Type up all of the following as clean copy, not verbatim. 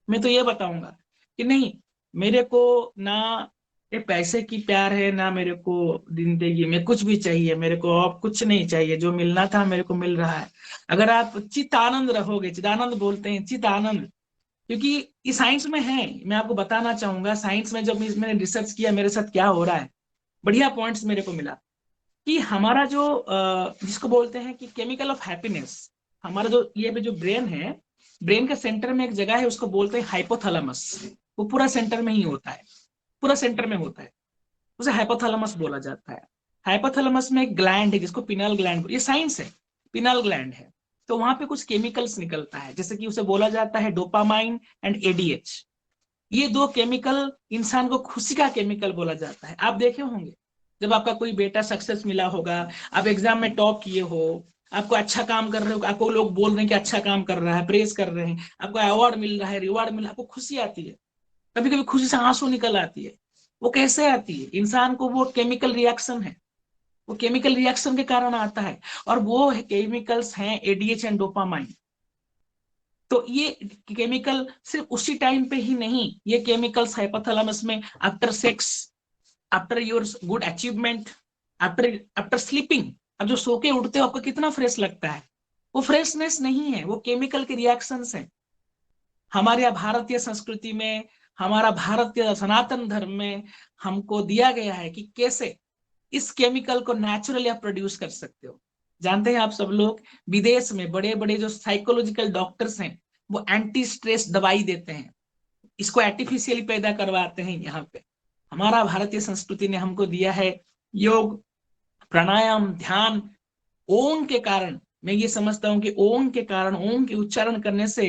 मैं तो ये बताऊंगा कि नहीं, मेरे को ना ये पैसे की प्यार है, ना मेरे को जिंदगी में कुछ भी चाहिए, मेरे को अब कुछ नहीं चाहिए, जो मिलना था मेरे को मिल रहा है। अगर आप चित आनंद रहोगे, चिदानंद बोलते हैं, चित आनंद, क्योंकि ये साइंस में है। मैं आपको बताना चाहूंगा, साइंस में जब मैंने रिसर्च किया मेरे साथ क्या हो रहा है, बढ़िया पॉइंट्स मेरे को मिला कि हमारा जो जिसको बोलते हैं कि केमिकल ऑफ हैप्पीनेस, हमारा जो ये भी जो ब्रेन है, ब्रेन के सेंटर में एक जगह है, उसको बोलते हैं हाइपोथैलेमस। वो पूरा सेंटर में ही होता है, पूरा सेंटर में होता है, उसे हाइपोथैलेमस बोला जाता है। हाइपोथैलेमस में एक ग्लैंड है जिसको पिनल ग्लैंड, ये साइंस है, पिनल ग्लैंड है। तो वहां पे कुछ केमिकल्स निकलता है, जैसे कि उसे बोला जाता है डोपामाइन एंड एडीएच। ये दो केमिकल इंसान को खुशी का केमिकल बोला जाता है। आप देखे होंगे जब आपका कोई बेटा सक्सेस मिला होगा, आप एग्जाम में टॉप किए हो, आपको अच्छा काम कर रहे हो, आपको लोग बोल रहे हैं कि अच्छा काम कर रहा है, प्रेज कर रहे हैं, आपको अवार्ड मिल रहा है, रिवार्ड मिल रहा है, आपको खुशी आती है, कभी कभी खुशी से आंसू निकल आती है। वो कैसे आती है? इंसान को वो केमिकल रिएक्शन है, वो केमिकल रिएक्शन के कारण आता है। और वो केमिकल्स हैं एडीएच एंड डोपामाइन। तो ये केमिकल सिर्फ उसी टाइम पे ही नहीं, ये केमिकल्स हाइपोथैलेमस में after sex, after your good achievement, after after sleeping. अब जो सो के उठते हो आपको कितना फ्रेश लगता है, वो फ्रेशनेस नहीं है, वो केमिकल के रिएक्शंस है। हमारे भारतीय संस्कृति में, हमारा भारतीय सनातन धर्म में हमको दिया गया है कि कैसे इस केमिकल को नेचुरली आप प्रोड्यूस कर सकते हो। जानते हैं आप सब लोग, विदेश में बड़े बड़े जो साइकोलॉजिकल डॉक्टर्स हैं, वो एंटी स्ट्रेस दवाई देते हैं, इसको आर्टिफिशियली पैदा करवाते हैं यहाँ पे। हमारा भारतीय संस्कृति ने हमको दिया है योग, प्राणायाम, ध्यान। ओम के कारण, मैं ये समझता हूँ कि ओम के कारण, ओम के उच्चारण करने से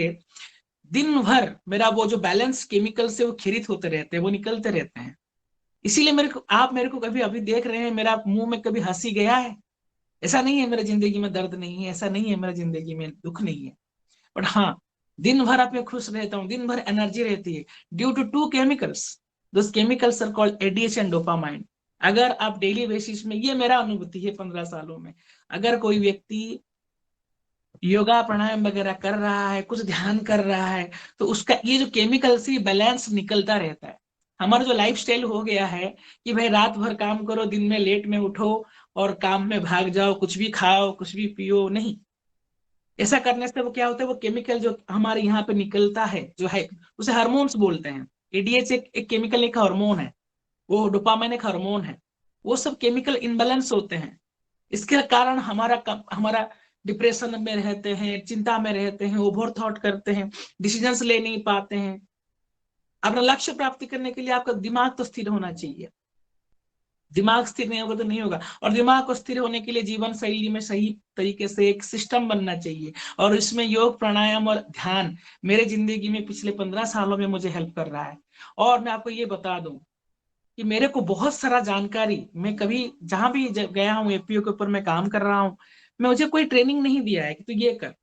दिन भर मेरा वो जो बैलेंस केमिकल से वो खिरित होते रहते हैं, वो निकलते रहते हैं। इसीलिए मेरे को, आप मेरे को कभी अभी देख रहे हैं, मेरा मुंह में कभी हंसी गया है? ऐसा नहीं है मेरे जिंदगी में दर्द नहीं है, ऐसा नहीं है मेरे जिंदगी में दुख नहीं है। बट हाँ, दिन भर आप मैं खुश रहता हूँ, दिन भर एनर्जी रहती है, due to two chemicals. Those chemicals are called ADH and dopamine. अगर आप डेली बेसिस में, ये मेरा अनुभूति है 15 सालों में, अगर कोई व्यक्ति योगा प्राणायाम वगैरह कर रहा है, कुछ ध्यान कर रहा है, तो उसका ये जो केमिकल से बैलेंस निकलता रहता है। हमारा जो लाइफ स्टाइल हो गया है कि भाई रात भर काम करो, दिन में लेट में उठो और काम में भाग जाओ, कुछ भी खाओ कुछ भी पियो, नहीं। ऐसा करने से वो क्या होता है, वो केमिकल जो हमारे यहाँ पे निकलता है जो है, उसे हार्मोन्स बोलते हैं। एडीएच एक केमिकल, एक हार्मोन है, वो डोपामाइन एक हार्मोन है। वो सब केमिकल इनबैलेंस होते हैं। इसके कारण हमारा डिप्रेशन में रहते हैं, चिंता में रहते हैं, ओवर थॉट करते हैं, डिसीजंस ले नहीं पाते हैं। अपना लक्ष्य प्राप्ति करने के लिए आपका दिमाग तो स्थिर होना चाहिए, दिमाग स्थिर नहीं होगा तो नहीं होगा। और दिमाग को स्थिर होने के लिए जीवन शैली में सही तरीके से एक सिस्टम बनना चाहिए। और इसमें योग प्राणायाम और ध्यान मेरे जिंदगी में पिछले 15 सालों में मुझे हेल्प कर रहा है। और मैं आपको ये बता दूं कि मेरे को बहुत सारा जानकारी, मैं कभी जहां भी गया हूँ, एपीओ के ऊपर मैं काम कर रहा हूँ, मैं मुझे कोई ट्रेनिंग नहीं दिया है कि तू ये कर।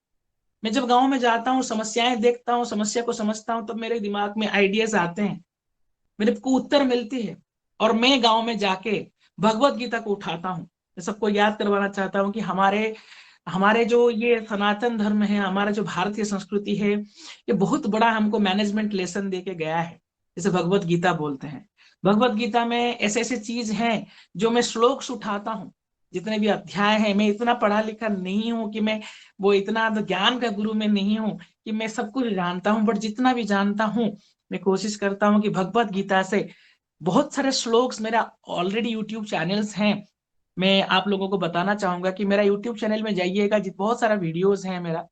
मैं जब गांव में जाता हूँ, समस्याएं देखता हूँ, समस्या को समझता हूँ, तब मेरे दिमाग में आइडियाज आते हैं, मेरे को उत्तर मिलती है। और मैं गांव में जाके भगवत गीता को उठाता हूँ। मैं सबको याद करवाना चाहता हूँ कि हमारे हमारे जो ये सनातन धर्म है, हमारा जो भारतीय संस्कृति है, ये बहुत बड़ा हमको मैनेजमेंट लेसन दे के गया है, जैसे भगवत गीता बोलते हैं। भगवत गीता में ऐसे ऐसे चीज हैं जो मैं श्लोक उठाता हूँ, जितने भी अध्याय हैं। मैं इतना पढ़ा लिखा नहीं हूँ कि मैं वो इतना ज्ञान का गुरु में नहीं हूँ कि मैं सब कुछ जानता हूँ, बट जितना भी जानता हूँ मैं कोशिश करता हूँ कि भगवत गीता से बहुत सारे श्लोक्स, मेरा ऑलरेडी यूट्यूब चैनल्स हैं। मैं आप लोगों को बताना चाहूंगा कि मेरा यूट्यूब चैनल में जाइएगा, बहुत सारा वीडियोस है मेरा।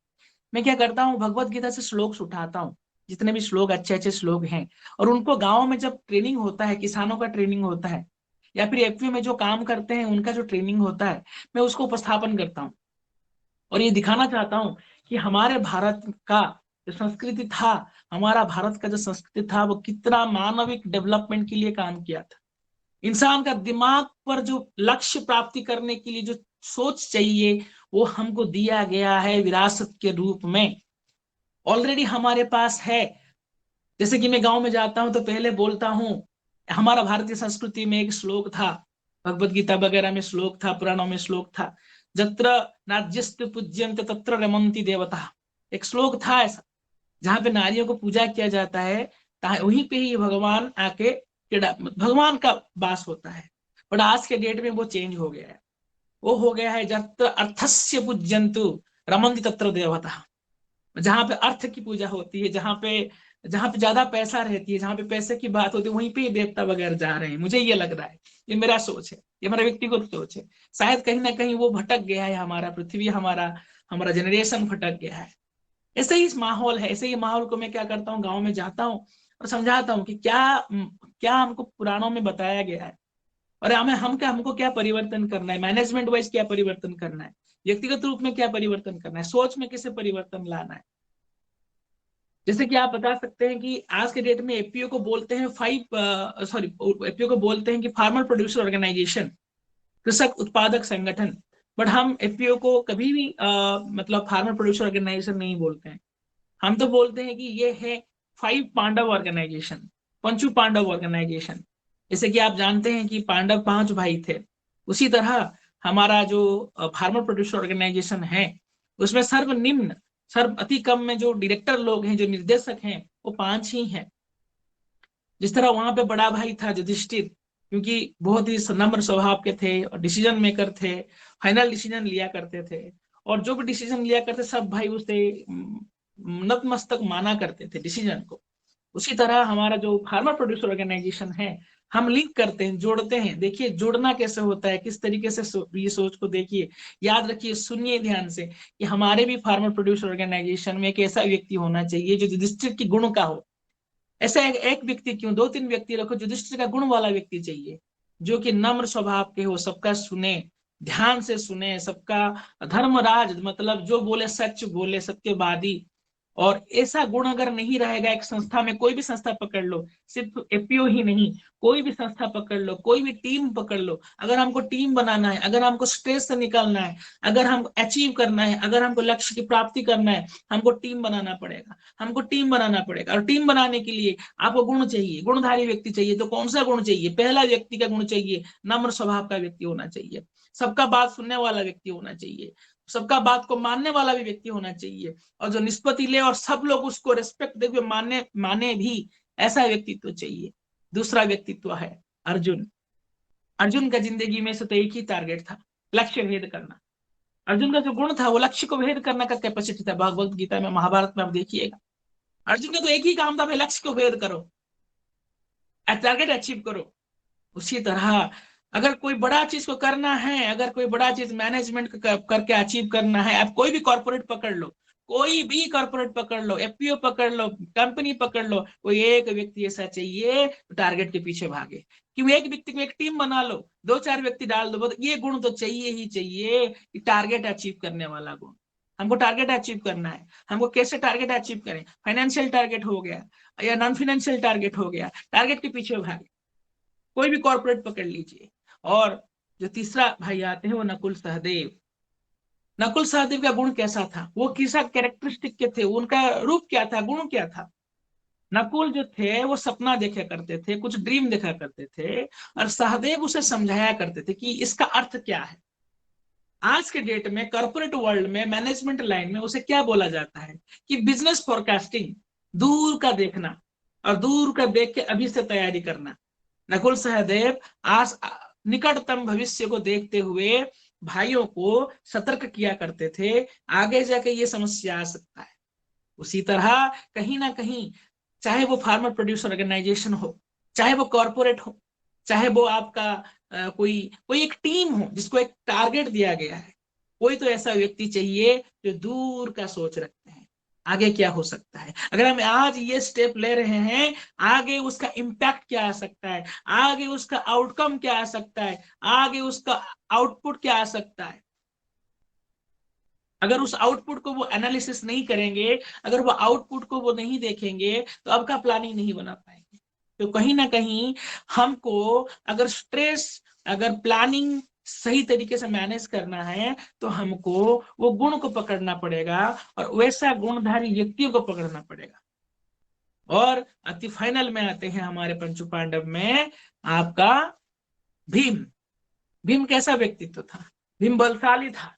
मैं क्या करता हूँ, भगवत गीता से श्लोक उठाता हूँ, जितने भी श्लोक, अच्छे अच्छे श्लोक हैं, और उनको गाँव में जब ट्रेनिंग होता है, किसानों का ट्रेनिंग होता है, या फिर एपीओ में जो काम करते हैं उनका जो ट्रेनिंग होता है, मैं उसको उपस्थापन करता हूँ। और ये दिखाना चाहता हूँ कि हमारे भारत का जो संस्कृति था, हमारा भारत का जो संस्कृति था, वो कितना मानविक डेवलपमेंट के लिए काम किया था। इंसान का दिमाग पर जो लक्ष्य प्राप्ति करने के लिए जो सोच चाहिए, वो हमको दिया गया है विरासत के रूप में, ऑलरेडी हमारे पास है। जैसे कि मैं गांव में जाता हूं तो पहले बोलता हूं, हमारा भारतीय संस्कृति में एक श्लोक था, भगवत गीता वगैरह में श्लोक था, पुराणों में श्लोक था, जत्र नाज्यस्त पूज्यंत तत्र रमन्ति देवता। एक श्लोक था ऐसा, जहाँ पे नारियों को पूजा किया जाता है, वहीं पे ही भगवान आके भगवान का वास होता है। बट आज के डेट में वो चेंज हो गया है। वो हो गया है जत्र अर्थस्य पूज्यंतु रमन्ति तत्र देवता। जहां पे अर्थ की पूजा होती है, जहां पे ज्यादा पैसा रहती है, जहां पे पैसे की बात होती है, वहीं पे ये देवता वगैरह जा रहे हैं। मुझे ये लग रहा है, ये मेरा सोच है, ये मेरा व्यक्तिगत सोच है। शायद कहीं ना कहीं वो भटक गया है, हमारा पृथ्वी, हमारा हमारा जनरेशन भटक गया है। ऐसे ही इस माहौल है, ऐसे ही माहौल को मैं क्या करता हूँ, गाँव में जाता हूँ और समझाता हूँ कि क्या क्या हमको पुराणों में बताया गया है, और हमको क्या परिवर्तन करना है, मैनेजमेंट वाइज क्या परिवर्तन करना है, व्यक्तिगत रूप में क्या परिवर्तन करना है, सोच में कैसे परिवर्तन लाना है। जैसे कि आप बता सकते हैं कि आज के डेट में एपीओ को बोलते हैं एपीओ को बोलते हैं कि फार्मर प्रोड्यूसर ऑर्गेनाइजेशन, कृषक उत्पादक संगठन। बट हम एपीओ को कभी भी मतलब फार्मर प्रोड्यूसर ऑर्गेनाइजेशन नहीं बोलते हैं। हम तो बोलते हैं कि ये है 5 पांडव ऑर्गेनाइजेशन, पंचु पांडव ऑर्गेनाइजेशन। जैसे कि आप जानते हैं कि पांडव 5 भाई थे, उसी तरह हमारा जो फार्मर प्रोड्यूसर ऑर्गेनाइजेशन है, उसमें सर्वनिम्न, सर्व अति कम में जो डायरेक्टर लोग हैं, जो निर्देशक हैं, वो 5 ही हैं। जिस तरह वहां पे बड़ा भाई था युधिष्ठिर, क्योंकि बहुत ही नम्र स्वभाव के थे और डिसीजन मेकर थे, फाइनल डिसीजन लिया करते थे, और जो भी डिसीजन लिया करते सब भाई उसे नतमस्तक माना करते थे डिसीजन को। उसी तरह हमारा जो फार्मर प्रोड्यूसर ऑर्गेनाइजेशन है, हम लिंक करते हैं, जोड़ते हैं। देखिए जोड़ना कैसे होता है, किस तरीके से ये सोच को देखिए, याद रखिए, सुनिए ध्यान से कि हमारे भी फार्मर प्रोड्यूसर ऑर्गेनाइजेशन में एक ऐसा व्यक्ति होना चाहिए जो युधिष्ठिर की गुण का हो। ऐसा एक व्यक्ति क्यों, 2-3 व्यक्ति रखो, युधिष्ठिर का गुण वाला व्यक्ति चाहिए, जो कि नम्र स्वभाव के हो, सबका सुने, ध्यान से सुने, सबका धर्मराज, मतलब जो बोले सच बोले, सत्यवादी। और ऐसा गुण अगर नहीं रहेगा एक संस्था में, कोई भी संस्था पकड़ लो, सिर्फ एपीओ ही नहीं, कोई भी संस्था पकड़ लो, कोई भी टीम पकड़ लो, अगर हमको टीम बनाना है, अगर हमको स्ट्रेस से निकलना है, अगर हमको अचीव करना है, अगर हमको लक्ष्य की प्राप्ति करना है, हमको टीम बनाना पड़ेगा, हमको टीम बनाना पड़ेगा। और टीम बनाने के लिए आपको गुण चाहिए, गुणधारी व्यक्ति चाहिए। तो कौन सा गुण चाहिए? पहला व्यक्ति का गुण चाहिए, नम्र स्वभाव का व्यक्ति होना चाहिए, सबका बात सुनने वाला व्यक्ति होना चाहिए, सबका बात को मानने वाला भी व्यक्ति होना चाहिए, और जो निष्पत्ति ले और सब लोग उसको रेस्पेक्ट देते माने माने भी, ऐसा व्यक्तित्व चाहिए। दूसरा व्यक्तित्व है अर्जुन। अर्जुन का जिंदगी में से तो एक ही टारगेट था, लक्ष्य भेद करना। अर्जुन का जो गुण था वो लक्ष्य को भेद करने का कैपेसिटी था। भगवत गीता में, महाभारत में आप देखिएगा, अर्जुन का तो एक ही काम था, भाई लक्ष्य को भेद करो, टारगेट अचीव करो। उसी तरह अगर कोई बड़ा चीज को करना है, अगर कोई बड़ा चीज मैनेजमेंट करके अचीव करना है, आप कोई भी कॉर्पोरेट पकड़ लो, कोई भी कॉर्पोरेट पकड़ लो, एफपीओ पकड़ लो, कंपनी पकड़ लो, कोई एक व्यक्ति ऐसा चाहिए टारगेट के पीछे भागे। क्यों? एक व्यक्ति को एक टीम बना लो, 2-4 व्यक्ति डाल दो, ये गुण तो चाहिए ही चाहिए, टारगेट अचीव करने वाला गुण। हमको टारगेट अचीव करना है, हमको कैसे टारगेट अचीव करें? फाइनेंशियल टारगेट हो गया या नॉन फाइनेंशियल टारगेट हो गया, टारगेट के पीछे भागे। कोई भी कॉर्पोरेट पकड़ लीजिए। और जो तीसरा भाई आते हैं वो नकुल सहदेव। नकुल सहदेव का गुण कैसा था, वो किसा कैरेक्टरिस्टिक के थे, उनका रूप क्या था, गुण क्या था? नकुल जो थे वो सपना देखा करते थे, कुछ ड्रीम देखा करते थे, और सहदेव उसे समझाया करते थे कि इसका अर्थ क्या है। आज के डेट में कॉर्पोरेट वर्ल्ड में, मैनेजमेंट लाइन में उसे क्या बोला जाता है कि बिजनेस फोरकास्टिंग, दूर का देखना, और दूर का देख के अभी से तैयारी करना। नकुल सहदेव आज निकटतम भविष्य को देखते हुए भाइयों को सतर्क किया करते थे, आगे जाके ये समस्या आ सकता है। उसी तरह कहीं ना कहीं, चाहे वो फार्मर प्रोड्यूसर ऑर्गेनाइजेशन हो, चाहे वो कॉर्पोरेट हो, चाहे वो आपका कोई कोई एक टीम हो जिसको एक टारगेट दिया गया है, कोई तो ऐसा व्यक्ति चाहिए जो दूर का सोच रखते हैं, आगे क्या हो सकता है, अगर हम आज ये स्टेप ले रहे हैं, आगे उसका इम्पैक्ट क्या आ सकता है, आगे उसका आउटकम क्या आ सकता है, आगे उसका आउटपुट क्या आ सकता है। अगर उस आउटपुट को वो एनालिसिस नहीं करेंगे, अगर वो आउटपुट को वो नहीं देखेंगे, तो अब का प्लानिंग नहीं बना पाएंगे। तो कहीं ना कहीं हमको अगर स्ट्रेस, अगर प्लानिंग सही तरीके से मैनेज करना है, तो हमको वो गुण को पकड़ना पड़ेगा, और वैसा गुणधारी व्यक्तियों को पकड़ना पड़ेगा। और अति फाइनल में आते हैं हमारे पंचु पांडव में आपका भीम। भीम कैसा व्यक्तित्व था? भीम बलशाली था,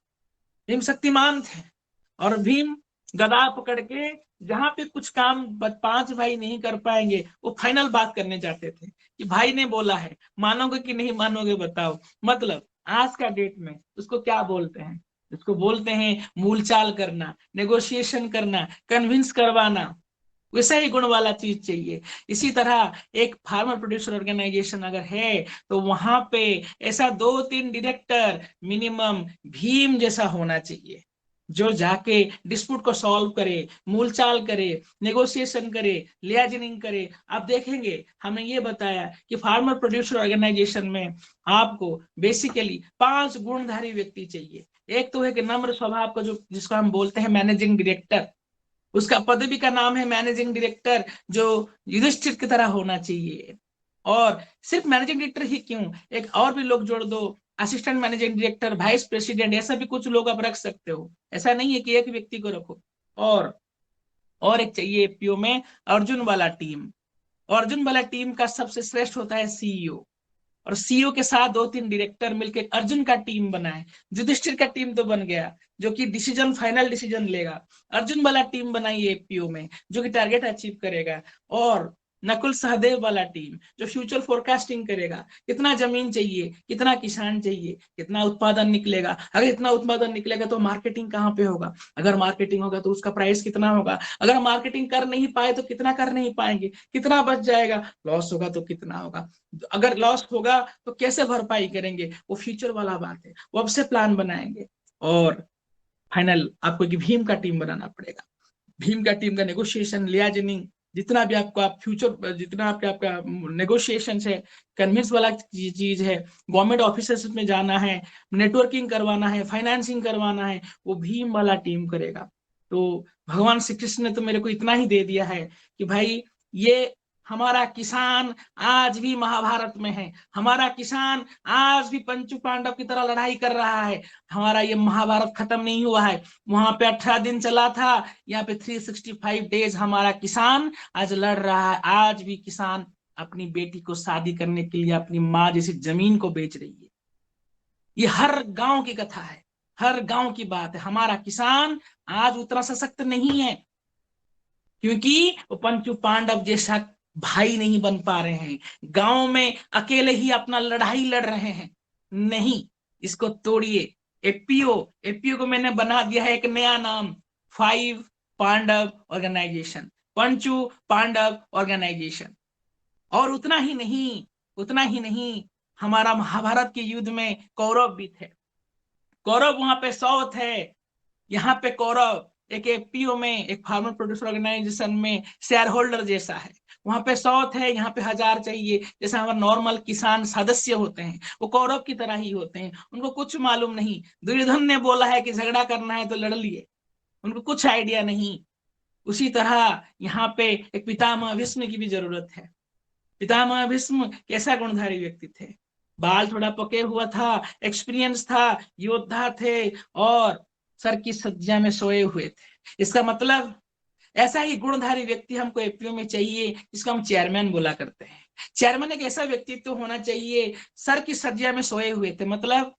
भीम शक्तिमान थे, और भीम गदा पकड़ के जहां पे कुछ काम 5 भाई नहीं कर पाएंगे, वो फाइनल बात करने जाते थे कि भाई ने बोला है, मानोगे कि नहीं मानोगे बताओ। मतलब आज का डेट में उसको क्या बोलते हैं? उसको बोलते हैं मूलचाल करना, नेगोशिएशन करना, कन्विंस करवाना। वैसा ही गुण वाला चीज चाहिए। इसी तरह एक फार्मर प्रोड्यूसर ऑर्गेनाइजेशन अगर है तो वहां पे ऐसा 2-3 डायरेक्टर मिनिमम भीम जैसा होना चाहिए, जो जाके डिस्प्यूट को सॉल्व करे, मूलचाल करे, नेगोशिएशन करे, लियाजनिंग करे। आप देखेंगे हमने ये बताया कि फार्मर प्रोड्यूसर ऑर्गेनाइजेशन में आपको बेसिकली 5 गुणधारी व्यक्ति चाहिए। एक तो है कि नम्र स्वभाव का, जो जिसको हम बोलते हैं मैनेजिंग डायरेक्टर, उसका पदवी का नाम है मैनेजिंग डायरेक्टर, जो युधिष्ठिर की तरह होना चाहिए। और सिर्फ मैनेजिंग डायरेक्टर ही क्यों, एक और भी लोग जोड़ दो, assistant managing director, vice president, ऐसा भी कुछ लोग आप रख सकते हो। ऐसा नहीं है कि एक व्यक्ति को रखो। और एक चाहिए एपीओ में अर्जुन वाला टीम। अर्जुन वाला टीम का सबसे श्रेष्ठ होता है सीईओ, और सीईओ के साथ 2-3 डायरेक्टर मिलकर अर्जुन का टीम बनाए। युधिष्ठिर का टीम तो बन गया, जो कि डिसीजन, फाइनल डिसीजन लेगा। अर्जुन वाला टीम बनाइए एपीओ में, जो कि टारगेट अचीव करेगा। और नकुल सहदेव वाला टीम, जो फ्यूचर फोरकास्टिंग करेगा, कितना जमीन चाहिए, कितना किसान चाहिए, कितना उत्पादन निकलेगा, अगर इतना उत्पादन निकलेगा तो मार्केटिंग कहाँ पे होगा, अगर मार्केटिंग होगा तो उसका प्राइस कितना होगा, अगर मार्केटिंग कर नहीं पाए तो कितना कर नहीं पाएंगे, कितना बच जाएगा, लॉस होगा तो कितना होगा, अगर लॉस होगा तो कैसे भरपाई करेंगे, वो फ्यूचर वाला बात है, वो अब से प्लान बनाएंगे। और फाइनल आपको एक भीम का टीम बनाना पड़ेगा। भीम का टीम का नेगोशिएशन, लियाजनिंग, जितना भी आपको आप फ्यूचर, जितना आपका आपका नेगोशिएशन है, कन्विंस वाला चीज है, गवर्नमेंट ऑफिस में जाना है, नेटवर्किंग करवाना है, फाइनेंसिंग करवाना है, वो भीम वाला टीम करेगा। तो भगवान श्री कृष्ण ने तो मेरे को इतना ही दे दिया है कि भाई, ये हमारा किसान आज भी महाभारत में है, हमारा किसान आज भी पंचु पांडव की तरह लड़ाई कर रहा है। हमारा ये महाभारत खत्म नहीं हुआ है। वहां पे 18 दिन चला था, यहाँ पे 365 डेज हमारा किसान आज लड़ रहा है। आज भी किसान अपनी बेटी को शादी करने के लिए अपनी माँ जैसी जमीन को बेच रही है। ये हर गांव की कथा है, हर गांव की बात है। हमारा किसान आज उतना सशक्त नहीं है, क्योंकि वो पंचु पांडव जैसा भाई नहीं बन पा रहे हैं, गांव में अकेले ही अपना लड़ाई लड़ रहे हैं। नहीं, इसको तोड़िए। एपीओ, एपीओ को मैंने बना दिया है एक नया नाम, 5 पांडव ऑर्गेनाइजेशन, पंचु पांडव ऑर्गेनाइजेशन। और उतना ही नहीं, उतना ही नहीं, हमारा महाभारत के युद्ध में कौरव भी थे। कौरव वहां पे 100 थे, यहाँ पे कौरव एक एपीओ में, एक फार्मर प्रोड्यूसर ऑर्गेनाइजेशन में शेयर होल्डर जैसा है। वहां पे 100 है, यहाँ पे 1000 चाहिए। जैसे हमारे नॉर्मल किसान सदस्य होते हैं, वो कौरव की तरह ही होते हैं। उनको कुछ मालूम नहीं, दुर्योधन ने बोला है कि झगड़ा करना है तो लड़ लिए, उनको कुछ आइडिया नहीं। उसी तरह यहाँ पे एक पितामह भीष्म की भी जरूरत है। पितामह भीष्म कैसा गुणधारी व्यक्ति थे? बाल थोड़ा पके हुआ था, एक्सपीरियंस था, योद्धा थे, और सर की सज्जा में सोए हुए थे। इसका मतलब ऐसा ही गुणधारी व्यक्ति हमको एपीओ में चाहिए, जिसको हम चेयरमैन बोला करते हैं। चेयरमैन एक ऐसा व्यक्तित्व तो होना चाहिए, सर की सज्जा में सोए हुए थे, मतलब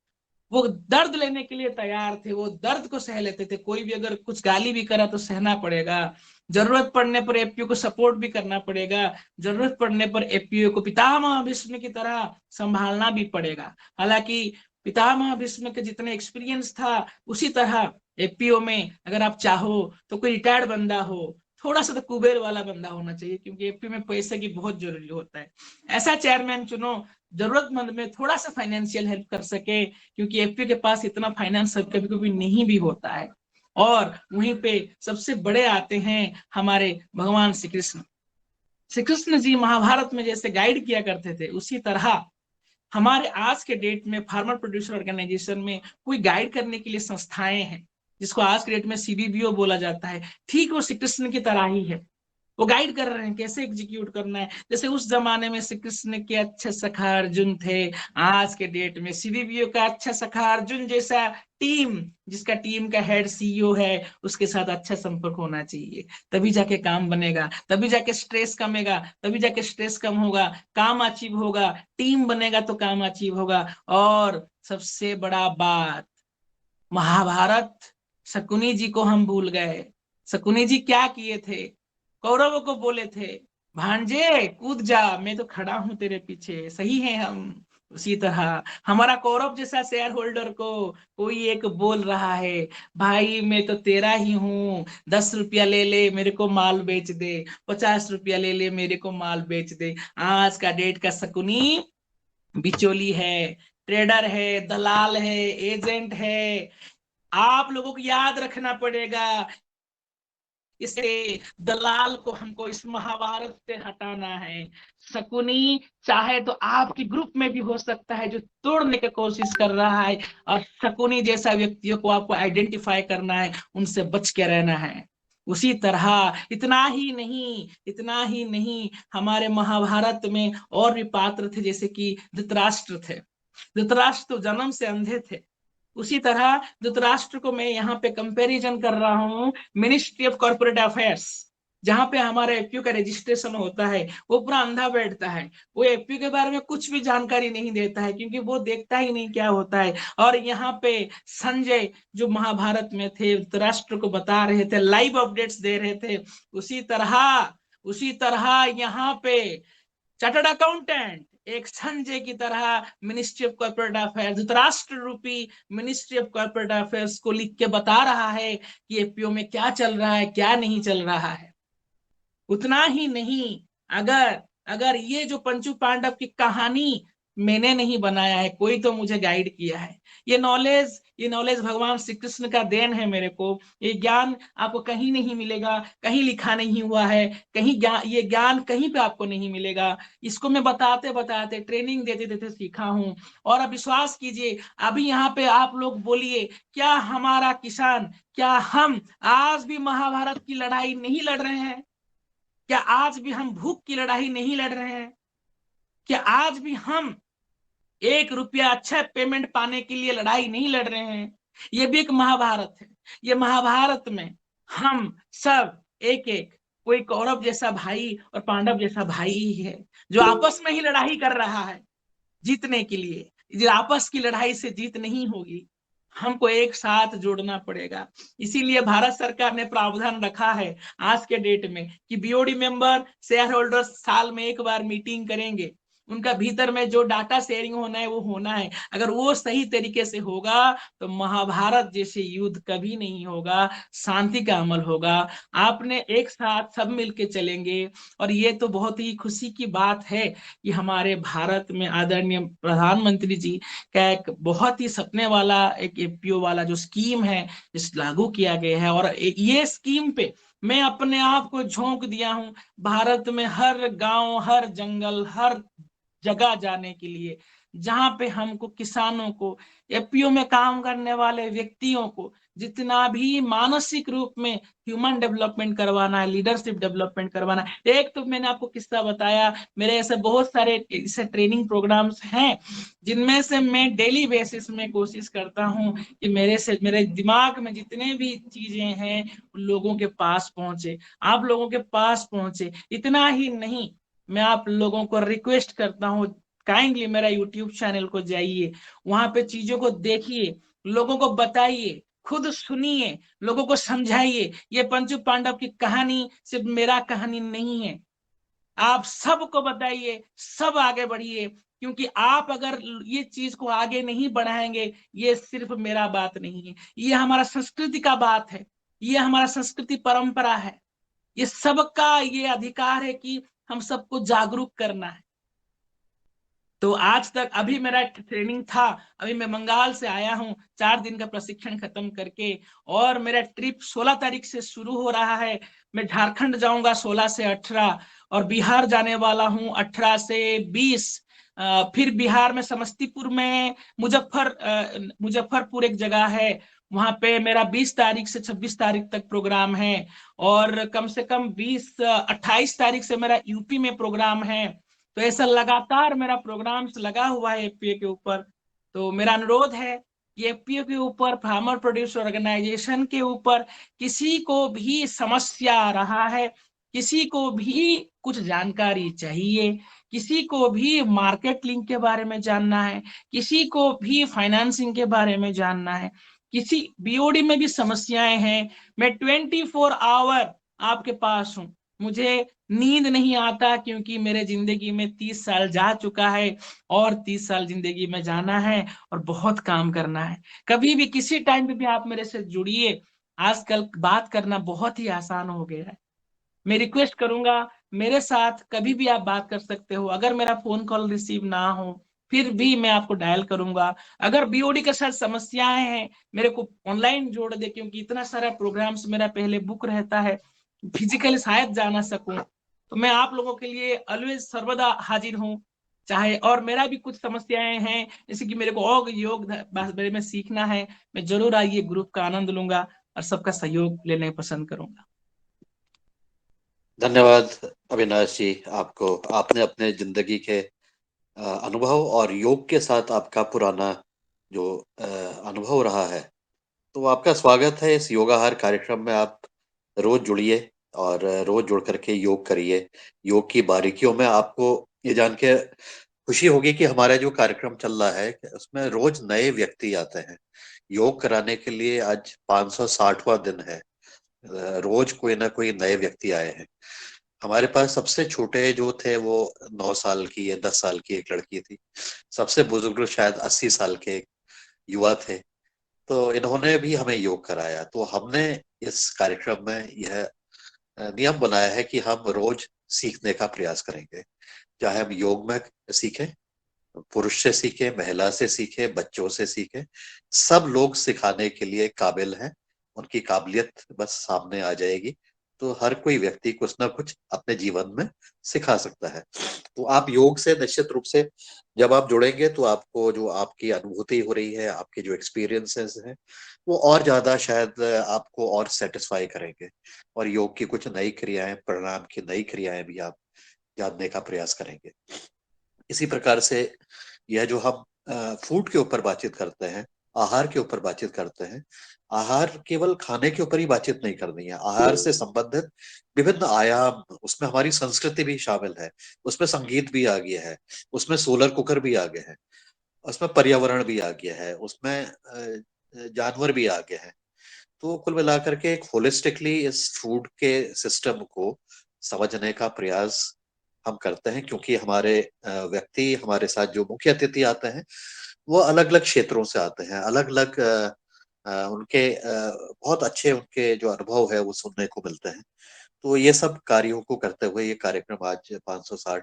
वो दर्द लेने के लिए तैयार थे, वो दर्द को सह लेते थे। कोई भी अगर कुछ गाली भी करा तो सहना पड़ेगा, जरूरत पड़ने पर एपीओ को सपोर्ट भी करना पड़ेगा, जरूरत पड़ने पर एपीओ को पितामह भीष्म की तरह संभालना भी पड़ेगा। हालांकि पितामह भीष्म के जितने एक्सपीरियंस था, उसी तरह एपीओ में अगर आप चाहो तो कोई रिटायर्ड बंदा हो, थोड़ा सा तो कुबेर वाला बंदा होना चाहिए, क्योंकि एपीओ में पैसे की बहुत जरूरी होता है। ऐसा चेयरमैन चुनो जरूरतमंद में थोड़ा सा फाइनेंशियल हेल्प कर सके, क्योंकि एपीओ के पास इतना फाइनेंस कभी कभी नहीं भी होता है। और वहीं पे सबसे बड़े आते हैं हमारे भगवान श्री कृष्ण। श्री कृष्ण जी महाभारत में जैसे गाइड किया करते थे, उसी तरह हमारे आज के डेट में फार्मर प्रोड्यूसर ऑर्गेनाइजेशन में कोई गाइड करने के लिए संस्थाएं हैं, जिसको आज के डेट में सीबीबीओ बोला जाता है। ठीक वो श्री कृष्ण की तरह ही है, वो गाइड कर रहे हैं कैसे एग्जीक्यूट करना है। जैसे उस जमाने में श्री कृष्ण के अच्छे सखा अर्जुन थे, आज के डेट में सीबीबीओ का अच्छा सखा अर्जुन जैसा टीम, जिसका टीम का हेड सीईओ है, उसके साथ अच्छा संपर्क होना चाहिए। तभी जाके काम बनेगा, तभी जाके स्ट्रेस कमेगा, तभी जाके स्ट्रेस कम होगा, काम अचीव होगा, टीम बनेगा तो काम अचीव होगा। और सबसे बड़ा बात, महाभारत शकुनी जी को हम भूल गए, शकुनी जी क्या किए थे, कौरवों को बोले थे भांजे कूद जा, मैं तो खड़ा हूं तेरे पीछे, सही है हम। उसी तरह हमारा कौरव जैसा शेयर होल्डर को कोई एक बोल रहा है, भाई मैं तो तेरा ही हूँ, 10 रुपया ले ले मेरे को माल बेच दे, 50 रुपया ले ले मेरे को माल बेच दे। आज का डेट का शकुनी बिचौली है, ट्रेडर है, दलाल है, एजेंट है। आप लोगों को याद रखना पड़ेगा, इसे दलाल को हमको इस महाभारत से हटाना है। शकुनी चाहे तो आपके ग्रुप में भी हो सकता है जो तोड़ने की कोशिश कर रहा है, और शकुनी जैसा व्यक्तियों को आपको आइडेंटिफाई करना है, उनसे बच के रहना है। उसी तरह इतना ही नहीं हमारे महाभारत में और भी पात्र थे, जैसे कि धृतराष्ट्र थे। धृतराष्ट्र तो जन्म से अंधे थे। उसी तरह धृतराष्ट्र को मैं यहाँ पे कंपैरिजन कर रहा हूँ मिनिस्ट्री ऑफ कॉर्पोरेट अफेयर्स, जहां पे हमारे एपीयू का रजिस्ट्रेशन होता है। वो पूरा अंधा बैठता है, वो एपीयू के बारे में कुछ भी जानकारी नहीं देता है, क्योंकि वो देखता ही नहीं क्या होता है। और यहाँ पे संजय जो महाभारत में थे, धृतराष्ट्र को बता रहे थे, लाइव अपडेट्स दे रहे थे। उसी तरह यहाँ पे चार्टर्ड अकाउंटेंट एक संजय की तरह ministry of corporate affairs, Dhritarashtra रूपी मिनिस्ट्री ऑफ कॉर्पोरेट अफेयर्स को लिख के बता रहा है कि एपीओ में क्या चल रहा है, क्या नहीं चल रहा है। उतना ही नहीं, अगर अगर ये जो पंचू पांडव की कहानी मैंने नहीं बनाया है, कोई तो मुझे गाइड किया है। ये नॉलेज भगवान श्री कृष्ण का देन है मेरे को। ये ज्ञान आपको कहीं नहीं मिलेगा, कहीं लिखा नहीं हुआ है, कहीं ये ज्ञान कहीं पे आपको नहीं मिलेगा। इसको मैं बताते बताते, ट्रेनिंग देते देते सीखा हूं। और अब विश्वास कीजिए, अभी यहाँ पे आप लोग बोलिए, क्या हमारा किसान, क्या हम आज भी महाभारत की लड़ाई नहीं लड़ रहे हैं? क्या आज भी हम भूख की लड़ाई नहीं लड़ रहे हैं? क्या आज भी हम 1 रुपया अच्छा पेमेंट पाने के लिए लड़ाई नहीं लड़ रहे हैं? ये भी एक महाभारत है। ये महाभारत में हम सब एक एक, कोई कौरव जैसा भाई और पांडव जैसा भाई ही है, जो आपस में ही लड़ाई कर रहा है जीतने के लिए। ये आपस की लड़ाई से जीत नहीं होगी, हमको एक साथ जोड़ना पड़ेगा। इसीलिए भारत सरकार ने प्रावधान रखा है आज के डेट में कि बीओडी मेंबर शेयर होल्डर्स साल में एक बार मीटिंग करेंगे। उनका भीतर में जो डाटा शेयरिंग होना है वो होना है। अगर वो सही तरीके से होगा तो महाभारत जैसे युद्ध कभी नहीं होगा, शांति का अमल होगा। आपने एक साथ सब मिलके चलेंगे। और ये तो बहुत ही खुशी की बात है कि हमारे भारत में आदरणीय प्रधानमंत्री जी का एक बहुत ही सपने वाला एक एपीओ वाला जो स्कीम है इस लागू किया गया है। और ये स्कीम पे मैं अपने आप को झोंक दिया हूं, भारत में हर गांव, हर जंगल, हर जगह जाने के लिए, जहां पे हमको किसानों को, एपीओ में काम करने वाले व्यक्तियों को जितना भी मानसिक रूप में ह्यूमन डेवलपमेंट करवाना है, लीडरशिप डेवलपमेंट करवाना है। एक तो मैंने आपको किस्सा बताया, मेरे ऐसे बहुत सारे ऐसे ट्रेनिंग प्रोग्राम्स हैं जिनमें से मैं डेली बेसिस में कोशिश करता हूं कि मेरे दिमाग में जितने भी चीजें हैं लोगों के पास पहुंचे, आप लोगों के पास पहुंचे। इतना ही नहीं, मैं आप लोगों को रिक्वेस्ट करता हूँ, काइंडली मेरा यूट्यूब चैनल को जाइए, वहां पे चीजों को देखिए, लोगों को बताइए, खुद सुनिए, लोगों को समझाइए। ये पंचू पांडव की कहानी सिर्फ मेरा कहानी नहीं है, आप सबको बताइए, सब आगे बढ़िए। क्योंकि आप अगर ये चीज को आगे नहीं बढ़ाएंगे, ये सिर्फ मेरा बात नहीं है, ये हमारा संस्कृति का बात है, ये हमारा संस्कृति परंपरा है। ये सबका ये अधिकार है कि हम सबको जागरूक करना है। तो आज तक अभी मेरा ट्रेनिंग था, अभी मैं बंगाल से आया हूँ 4 दिन का प्रशिक्षण खत्म करके, और मेरा ट्रिप 16 तारीख से शुरू हो रहा है। मैं झारखंड जाऊंगा 16 से 18, और बिहार जाने वाला हूँ 18 से 20। फिर बिहार में समस्तीपुर में मुजफ्फरपुर एक जगह है, वहां पे मेरा 20 तारीख से 26 तारीख तक प्रोग्राम है। और कम से कम 28 तारीख से मेरा यूपी में प्रोग्राम है। तो ऐसा लगातार मेरा प्रोग्राम लगा हुआ है एफपीओ के ऊपर। तो मेरा अनुरोध है कि एफपीओ के ऊपर, फार्मर प्रोड्यूसर ऑर्गेनाइजेशन के ऊपर किसी को भी समस्या आ रहा है, किसी को भी कुछ जानकारी चाहिए, किसी को भी मार्केट लिंक के बारे में जानना है, किसी को भी फाइनेंसिंग के बारे में जानना है, किसी बीओडी में भी समस्याएं हैं, मैं 24 आवर आपके पास हूं। मुझे नींद नहीं आता क्योंकि मेरे जिंदगी में 30 साल जा चुका है और 30 साल जिंदगी में जाना है और बहुत काम करना है। कभी भी किसी टाइम पे भी आप मेरे से जुड़िए। आजकल बात करना बहुत ही आसान हो गया है। मैं रिक्वेस्ट करूंगा, मेरे साथ कभी भी आप बात कर सकते हो। अगर मेरा फोन कॉल रिसीव ना हो फिर भी मैं आपको डायल करूंगा। अगर बीओडी के साथ समस्याएं हैं, मेरे को ऑनलाइन जोड़ दे, क्योंकि इतना सारा प्रोग्राम्स मेरा पहले बुक रहता है, फिजिकली शायद जा ना सकूं। तो मैं आप लोगों के लिए ऑलवेज सर्वदा हाजिर हूँ। चाहे और मेरा भी कुछ समस्याएं हैं, जैसे कि मेरे को और योग बारे में सीखना है, मैं जरूर आइए ग्रुप का आनंद लूंगा और सबका सहयोग लेने पसंद करूंगा। धन्यवाद अविनाश जी, आपको। आपने अपने जिंदगी के अनुभव और योग के साथ आपका पुराना जो अनुभव रहा है, तो आपका स्वागत है इस योगाहार कार्यक्रम में। आप रोज जुड़िए और रोज जुड़ करके योग करिए। योग की बारीकियों में आपको ये जान के खुशी होगी कि हमारा जो कार्यक्रम चल रहा है उसमें रोज नए व्यक्ति आते हैं योग कराने के लिए। आज 560वां दिन है। रोज कोई ना कोई नए व्यक्ति आए हैं। हमारे पास सबसे छोटे जो थे वो 9 साल की या 10 साल की एक लड़की थी। सबसे बुजुर्ग शायद 80 साल के एक युवा थे। तो इन्होंने भी हमें योग कराया। तो हमने इस कार्यक्रम में यह नियम बनाया है कि हम रोज सीखने का प्रयास करेंगे। चाहे हम योग में सीखें, पुरुष से सीखे, महिला से सीखे, बच्चों से सीखे, सब लोग सिखाने के लिए काबिल हैं। उनकी काबिलियत बस सामने आ जाएगी तो हर कोई व्यक्ति कुछ ना कुछ अपने जीवन में सिखा सकता है। तो आप योग से निश्चित रूप से जब आप जुड़ेंगे तो आपको जो आपकी अनुभूति हो रही है, आपके जो एक्सपीरियंसेस हैं, वो और ज्यादा शायद आपको और सेटिस्फाई करेंगे। और योग की कुछ नई क्रियाएं, प्राणायाम की नई क्रियाएं भी आप जानने का प्रयास करेंगे। इसी प्रकार से यह जो हम फूड के ऊपर बातचीत करते हैं, आहार के ऊपर बातचीत करते हैं, आहार केवल खाने के ऊपर ही बातचीत नहीं करनी है। आहार से संबंधित विभिन्न आयाम, उसमें हमारी संस्कृति भी शामिल है, उसमें संगीत भी आ गया है, उसमें सोलर कुकर भी आ गए हैं, उसमें पर्यावरण भी आ गया है, उसमें जानवर भी आ गए हैं। तो कुल मिलाकर के एक होलिस्टिकली इस फूड के सिस्टम को समझने का प्रयास हम करते हैं। क्योंकि हमारे व्यक्ति, हमारे साथ जो मुख्य अतिथि आते हैं, वो अलग अलग क्षेत्रों से आते हैं। अलग अलग उनके बहुत अच्छे उनके जो अनुभव है वो सुनने को मिलते हैं। तो ये सब कार्यों को करते हुए ये कार्यक्रम आज 560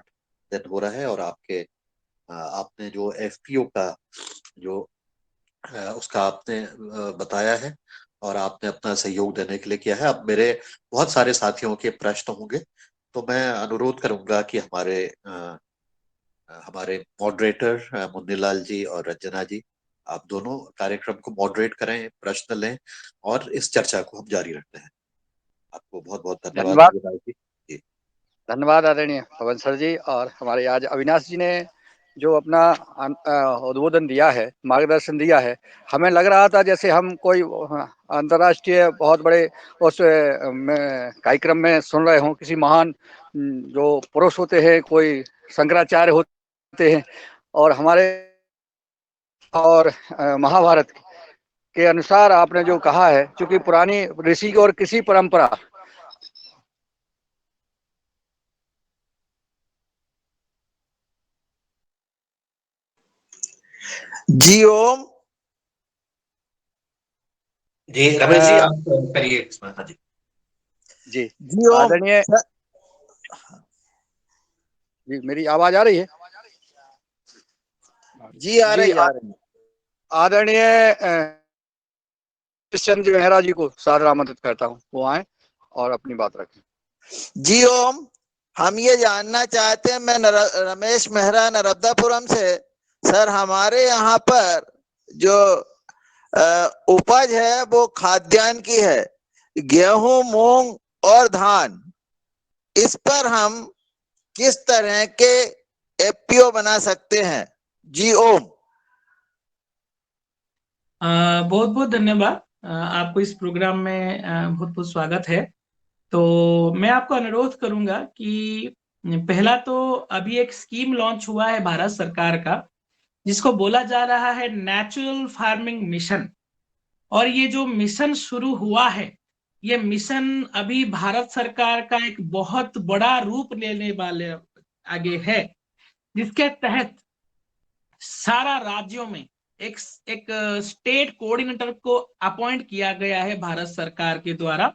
दिन हो रहा है। और आपने जो एफपीओ का जो उसका आपने बताया है और आपने अपना सहयोग देने के लिए किया है। अब मेरे बहुत सारे साथियों के प्रश्न होंगे, तो मैं अनुरोध करूंगा कि हमारे मॉडरेटर मुन्नीलाल जी और रंजना जी, आप दोनों कार्यक्रम को मॉडरेट करें, प्रश्न लें और इस चर्चा को हम जारी रखते हैं। आपको बहुत बहुत धन्यवाद धन्यवाद। अविनाश जी। जी। धन्यवाद आदरणीय पवन सर जी। और हमारे आज अविनाश जी ने जो अपना उद्बोधन दिया है, मार्गदर्शन दिया है, हमें लग रहा था जैसे हम कोई अंतर्राष्ट्रीय बहुत बड़े उस कार्यक्रम में सुन रहे हों। किसी महान जो पुरुष होते हैं, कोई शंकराचार्य होते हैं, और हमारे और महाभारत के अनुसार आपने जो कहा है, चूंकि पुरानी ऋषि और किसी परंपरा जी ओम। जी रमेश जी, आप करिए इसमें। हाँ जी। जी जी ओम। आदरणीय जी, मेरी आवाज आ रही है? जी आ जी रही आ रही। आदरणीय चंद्र जी मेहरा जी को सादर आमंत्रित करता हूँ, वो आए और अपनी बात रखें। जी ओम। हम ये जानना चाहते हैं, मैं रमेश मेहरा, नर्मदापुरम से। सर, हमारे यहाँ पर जो उपज है वो खाद्यान्न की है, गेहूं, मूंग और धान। इस पर हम किस तरह के एफपीओ बना सकते हैं? जी ओम। बहुत बहुत धन्यवाद। आपको इस प्रोग्राम में बहुत बहुत स्वागत है। तो मैं आपको अनुरोध करूंगा कि पहला तो अभी एक स्कीम लॉन्च हुआ है भारत सरकार का, जिसको बोला जा रहा है नेचुरल फार्मिंग मिशन। और ये जो मिशन शुरू हुआ है, ये मिशन अभी भारत सरकार का एक बहुत बड़ा रूप लेने वाले आगे है, जिसके तहत सारा राज्यों में एक एक स्टेट कोऑर्डिनेटर को अपॉइंट किया गया है भारत सरकार के द्वारा।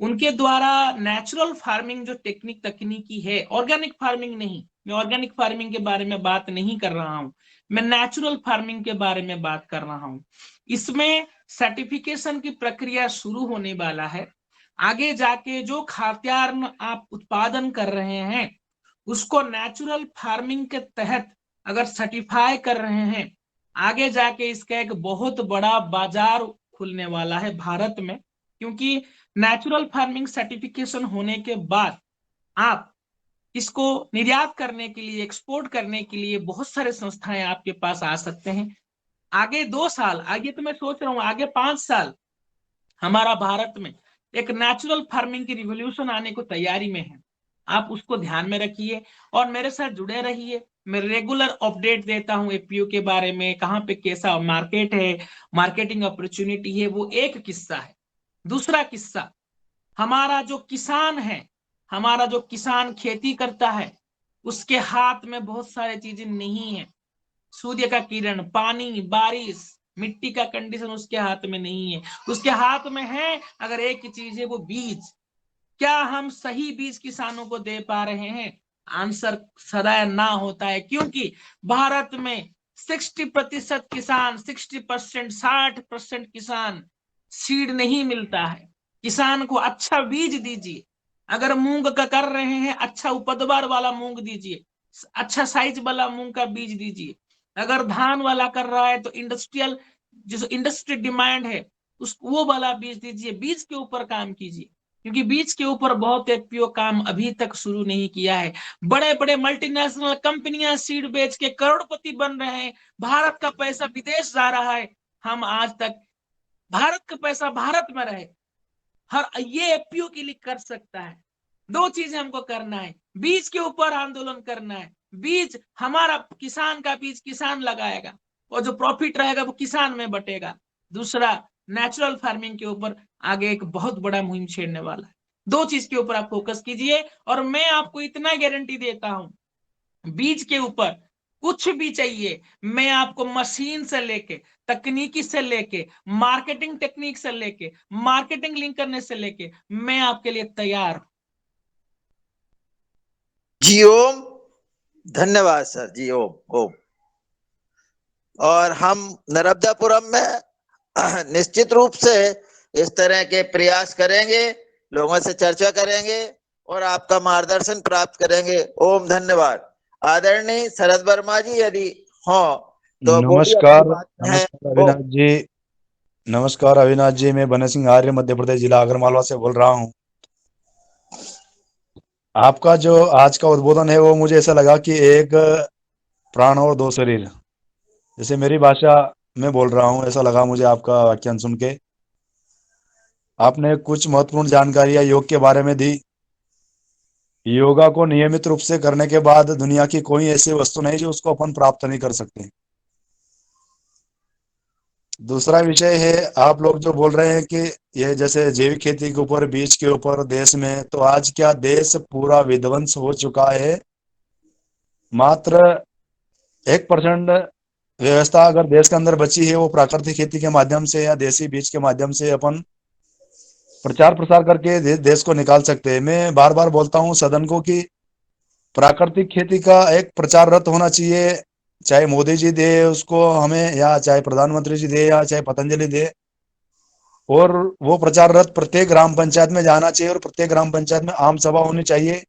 उनके द्वारा नेचुरल फार्मिंग जो तकनीकी है, ऑर्गेनिक फार्मिंग नहीं, मैं ऑर्गेनिक फार्मिंग के बारे में बात नहीं कर रहा हूं, मैं नेचुरल फार्मिंग के बारे में बात कर रहा हूं। इसमें सर्टिफिकेशन की प्रक्रिया शुरू होने वाला है। आगे जाके जो खाद्यान्न आप उत्पादन कर रहे हैं उसको नेचुरल फार्मिंग के तहत अगर सर्टिफाई कर रहे हैं, आगे जाके इसका एक बहुत बड़ा बाजार खुलने वाला है भारत में। क्योंकि नेचुरल फार्मिंग सर्टिफिकेशन होने के बाद आप इसको निर्यात करने के लिए, एक्सपोर्ट करने के लिए बहुत सारे संस्थाएं आपके पास आ सकते हैं। आगे 2 साल, आगे तो मैं सोच रहा हूं आगे 5 साल हमारा भारत में एक नेचुरल फार्मिंग की रिवॉल्यूशन आने को तैयारी में है। आप उसको ध्यान में रखिए और मेरे साथ जुड़े रहिए। मैं रेगुलर अपडेट देता हूं एपीओ के बारे में, कहाँ पे कैसा मार्केट है, मार्केटिंग अपॉर्चुनिटी है। वो एक किस्सा है। दूसरा किस्सा, हमारा जो किसान है, हमारा जो किसान खेती करता है, उसके हाथ में बहुत सारी चीजें नहीं है। सूर्य का किरण, पानी, बारिश, मिट्टी का कंडीशन उसके हाथ में नहीं है। उसके हाथ में है अगर एक ही चीज है, वो बीज। क्या हम सही बीज किसानों को दे पा रहे हैं? आंसर सदा ना होता है, क्योंकि भारत में 60% किसान, 60%, 60% किसान सीड नहीं मिलता है। किसान को अच्छा बीज दीजिए। अगर मूंग का कर रहे हैं, अच्छा उपदवार वाला मूंग दीजिए, अच्छा साइज वाला मूंग का बीज दीजिए। अगर धान वाला कर रहा है तो इंडस्ट्रियल, जो इंडस्ट्री डिमांड है उस वो वाला बीज दीजिए। बीज के ऊपर काम कीजिए, क्योंकि बीज के ऊपर बहुत एफपीओ काम अभी तक शुरू नहीं किया है। बड़े बड़े मल्टीनेशनल कंपनियां सीड बेच के करोड़पति बन रहे हैं, भारत का पैसा विदेश जा रहा है। हम आज तक भारत का पैसा भारत में रहे, हर ये एफपीओ के लिए कर सकता है। 2 चीजें हमको करना है, बीज के ऊपर आंदोलन करना है। बीज हमारा, किसान का बीज किसान लगाएगा और जो प्रॉफिट रहेगा वो किसान में बटेगा। दूसरा, नेचुरल फार्मिंग के ऊपर आगे एक बहुत बड़ा मुहिम छेड़ने वाला है। 2 चीज के ऊपर आप फोकस कीजिए और मैं आपको इतना गारंटी देता हूं, बीज के ऊपर कुछ भी चाहिए, मैं आपको मशीन से लेके, तकनीकी से लेके, मार्केटिंग टेक्निक से लेके, मार्केटिंग लिंक करने से लेके, मैं आपके लिए तैयार हूं। जी ओम, धन्यवाद सर जी। ओम ओम। और हम नर्मदापुरम में निश्चित रूप से इस तरह के प्रयास करेंगे, लोगों से चर्चा करेंगे और आपका मार्गदर्शन प्राप्त करेंगे। ओम, धन्यवाद। आदरणीय शरद वर्मा जी यदि हो तो बोलिए अपनी नमस्कार। बात है। नमस्कार अविनाश जी। नमस्कार अविनाश जी, मैं बने सिंह आर्य मध्य प्रदेश जिला आगरमालवा से बोल रहा हूँ। आपका जो आज का उद्बोधन है वो मुझे ऐसा लगा कि एक प्राण और 2 शरीर, जैसे मेरी भाषा में बोल रहा हूँ, ऐसा लगा मुझे आपका व्याख्यान सुन के। आपने कुछ महत्वपूर्ण जानकारियां योग के बारे में दी। योगा को नियमित रूप से करने के बाद दुनिया की कोई ऐसी वस्तु नहीं जो उसको अपन प्राप्त नहीं कर सकते। दूसरा विषय है, आप लोग जो बोल रहे हैं कि ये जैसे जैविक खेती के ऊपर, बीज के ऊपर देश में, तो आज क्या देश पूरा विध्वंस हो चुका है? मात्र 1% व्यवस्था अगर देश के अंदर बची है, वो प्राकृतिक खेती के माध्यम से या देसी बीज के माध्यम से अपन प्रचार प्रसार करके देश को निकाल सकते हैं। मैं बार बार बोलता हूँ सदन को कि प्राकृतिक खेती का एक प्रचार रथ होना चाहिए, चाहे मोदी जी दे उसको हमें, या चाहे प्रधानमंत्री जी दे, या चाहे पतंजलि दे। और वो प्रचार रथ प्रत्येक ग्राम पंचायत में जाना चाहिए और प्रत्येक ग्राम पंचायत में आम सभा होनी चाहिए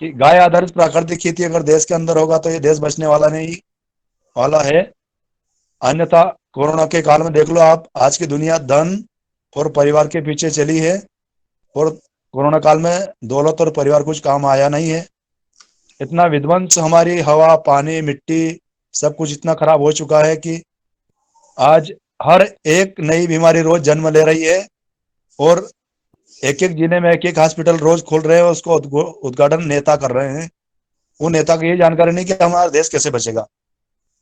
कि गाय आधारित प्राकृतिक खेती अगर देश के अंदर होगा तो ये देश बचने वाला नहीं वाला है। अन्यथा कोरोना के काल में देख लो आप, आज की दुनिया धन और परिवार के पीछे चली है और कोरोना काल में दौलत और परिवार कुछ काम आया नहीं है। इतना विध्वंस हमारी हवा, पानी, मिट्टी सब कुछ इतना खराब हो चुका है कि आज हर एक नई बीमारी रोज जन्म ले रही है और एक एक जिले में एक एक हॉस्पिटल रोज खोल रहे हैं, उसको उद्घाटन नेता कर रहे हैं। उन नेता को ये जानकारी नहीं कि हमारा देश कैसे बचेगा।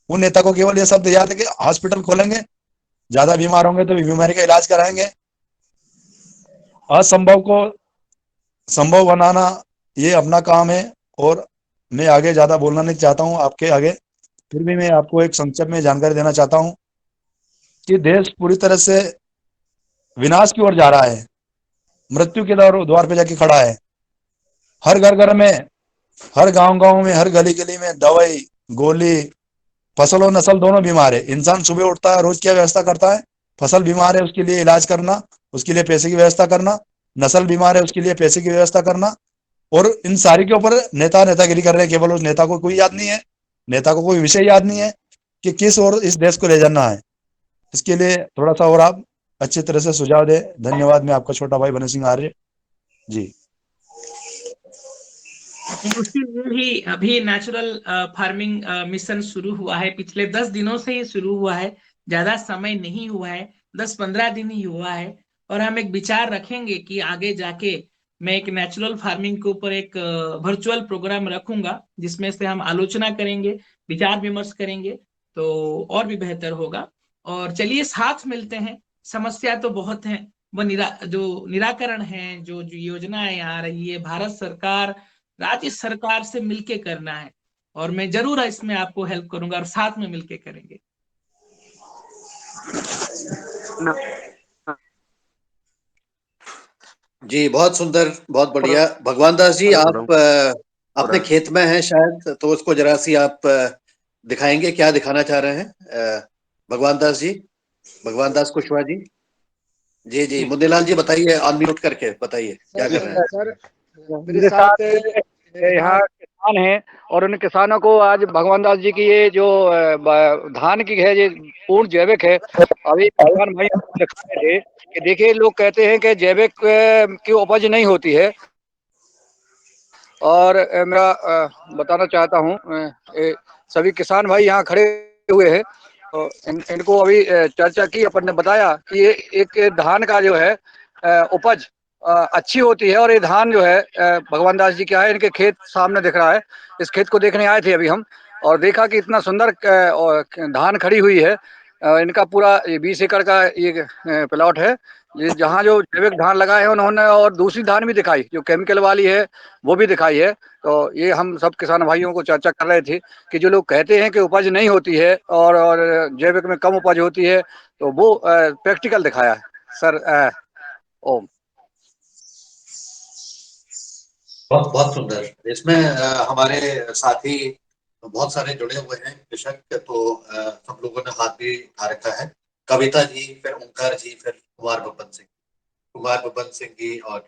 उन नेता को केवल ये शब्द याद है कि हॉस्पिटल खोलेंगे ज्यादा बीमार होंगे तो बीमारी का इलाज कराएंगे। असंभव को संभव बनाना ये अपना काम है। और मैं आगे ज्यादा बोलना नहीं चाहता हूं आपके आगे, फिर भी मैं आपको एक संक्षेप में जानकारी देना चाहता हूं कि देश पूरी तरह से विनाश की ओर जा रहा है, मृत्यु के द्वार पे जाके खड़ा है। हर घर घर में, हर गांव गांव में, हर गली गली में दवाई गोली, फसल और नस्ल दोनों बीमार है। इंसान सुबह उठता है, रोज क्या व्यवस्था करता है? फसल बीमार है उसके लिए इलाज करना, उसके लिए पैसे की व्यवस्था करना, नस्ल बीमार है उसके लिए पैसे की व्यवस्था करना। और इन सारी के ऊपर नेता नेतागिरी कर रहे हैं। केवल उस नेता को कोई याद नहीं है, नेता को कोई विषय याद नहीं है कि किस ओर इस देश को ले जाना है। इसके लिए थोड़ा सा और आप अच्छी तरह से सुझाव दे। धन्यवाद। मैं आपका छोटा भाई बने सिंह आर्य जी। उसी में ही अभी नेचुरल फार्मिंग मिशन शुरू हुआ है, पिछले 10 दिनों से ही शुरू हुआ है, ज्यादा समय नहीं हुआ है, 10-15 दिन ही हुआ है। और हम एक विचार रखेंगे कि आगे जाके मैं एक नेचुरल फार्मिंग के ऊपर एक वर्चुअल प्रोग्राम रखूंगा, जिसमें से हम आलोचना करेंगे, विचार विमर्श करेंगे, तो और भी बेहतर होगा। और चलिए साथ मिलते हैं। समस्या तो बहुत है, वो जो निराकरण है, जो योजनाएं आ रही है, भारत सरकार राज्य सरकार से मिलके करना है। और मैं जरूर इसमें आपको हेल्प करूंगा और साथ में मिलके करेंगे। जी, बहुत सुंदर, बहुत बढ़िया। भगवान दास जी, आप अपने खेत में हैं शायद, तो उसको जरा सी आप दिखाएंगे, क्या दिखाना चाह रहे हैं भगवान दास जी, भगवान दास कुशवाहा जी? जी जी, मुन्नीलाल जी बताइए, अनम्यूट करके बताइए क्या कर रहे हैं। सर, मेरे साथ यहाँ किसान हैं और उन किसानों को आज भगवान दास जी की ये जो धान की है, ये पूर्ण जैविक है। अभी किसान भाई दिखा रहे थे कि देखिए, लोग कहते हैं कि जैविक की उपज नहीं होती है। और मैं बताना चाहता हूँ, सभी किसान भाई यहाँ खड़े हुए हैं, तो इनको अभी चर्चा की, अपन ने बताया कि ये एक धान का जो है उपज अच्छी होती है। और ये धान जो है भगवान दास जी क्या है, इनके खेत सामने दिख रहा है। इस खेत को देखने आए थे अभी हम, और देखा कि इतना सुंदर धान खड़ी हुई है। इनका पूरा 20 एकड़ का ये प्लॉट है, जहाँ जो जैविक धान लगाए हैं उन्होंने, और दूसरी धान भी दिखाई जो केमिकल वाली है वो भी दिखाई है। तो ये हम सब किसान भाइयों को चर्चा कर रहे थे कि जो लोग कहते हैं कि उपज नहीं होती है और जैविक में कम उपज होती है, तो वो प्रैक्टिकल दिखाया है सर। ओम। बहुत बहुत सुंदर। इसमें हमारे साथी बहुत सारे जुड़े हुए हैं कृषक, तो सब लोगों ने हाथ भी उठा रखा है। कविता जी, फिर ओंकार जी, फिर कुमार बब्बन सिंह जी, और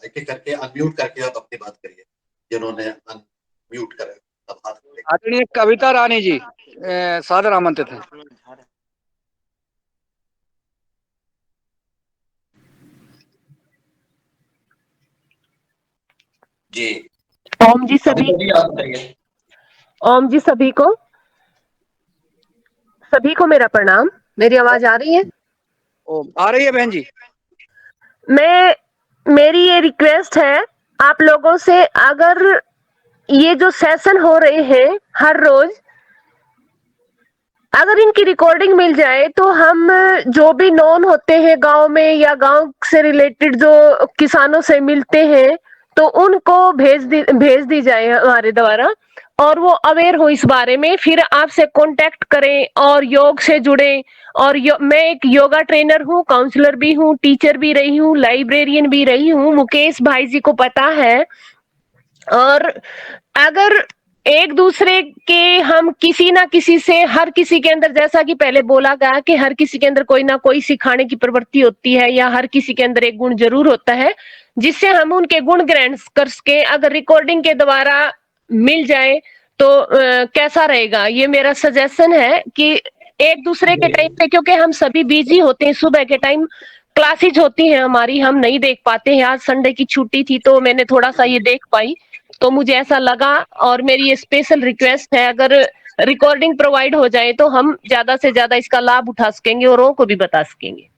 एक एक करके अनम्यूट करके आप अपनी बात करिए, जिन्होंने अनम्यूट करे अब हाथ उठे। आदरणीय कविता रानी जी सादर आमंत्रित हैं। जी, ओम जी सभी कविता जी आप बताइए। ओम जी सभी को मेरा प्रणाम। मेरी आवाज आ रही है? ओम आ रही है बहन जी। मेरी ये रिक्वेस्ट है आप लोगों से, अगर ये जो सेशन हो रहे हैं हर रोज, अगर इनकी रिकॉर्डिंग मिल जाए तो हम जो भी नॉन होते हैं गांव में या गांव से रिलेटेड जो किसानों से मिलते हैं, तो उनको भेज दी जाए हमारे द्वारा, और वो अवेयर हो इस बारे में, फिर आपसे कांटेक्ट करें और योग से जुड़े। और मैं एक योगा ट्रेनर हूँ, काउंसलर भी हूँ, टीचर भी रही हूँ, लाइब्रेरियन भी रही हूँ, मुकेश भाई जी को पता है। और अगर एक दूसरे के हम किसी ना किसी से, हर किसी के अंदर, जैसा कि पहले बोला गया कि हर किसी के अंदर कोई ना कोई सिखाने की प्रवृत्ति होती है, या हर किसी के अंदर एक गुण जरूर होता है जिससे हम उनके गुण ग्रहण कर सके, अगर रिकॉर्डिंग के द्वारा मिल जाए तो कैसा रहेगा? ये मेरा सजेशन है कि एक दूसरे के टाइम पे, क्योंकि हम सभी बिजी होते हैं, सुबह के टाइम क्लासेज होती हैं हमारी, हम नहीं देख पाते हैं। आज संडे की छुट्टी थी तो मैंने थोड़ा सा ये देख पाई, तो मुझे ऐसा लगा। और मेरी ये स्पेशल रिक्वेस्ट है, अगर रिकॉर्डिंग प्रोवाइड हो जाए तो हम ज्यादा से ज्यादा इसका लाभ उठा सकेंगे और औरों को भी बता सकेंगे।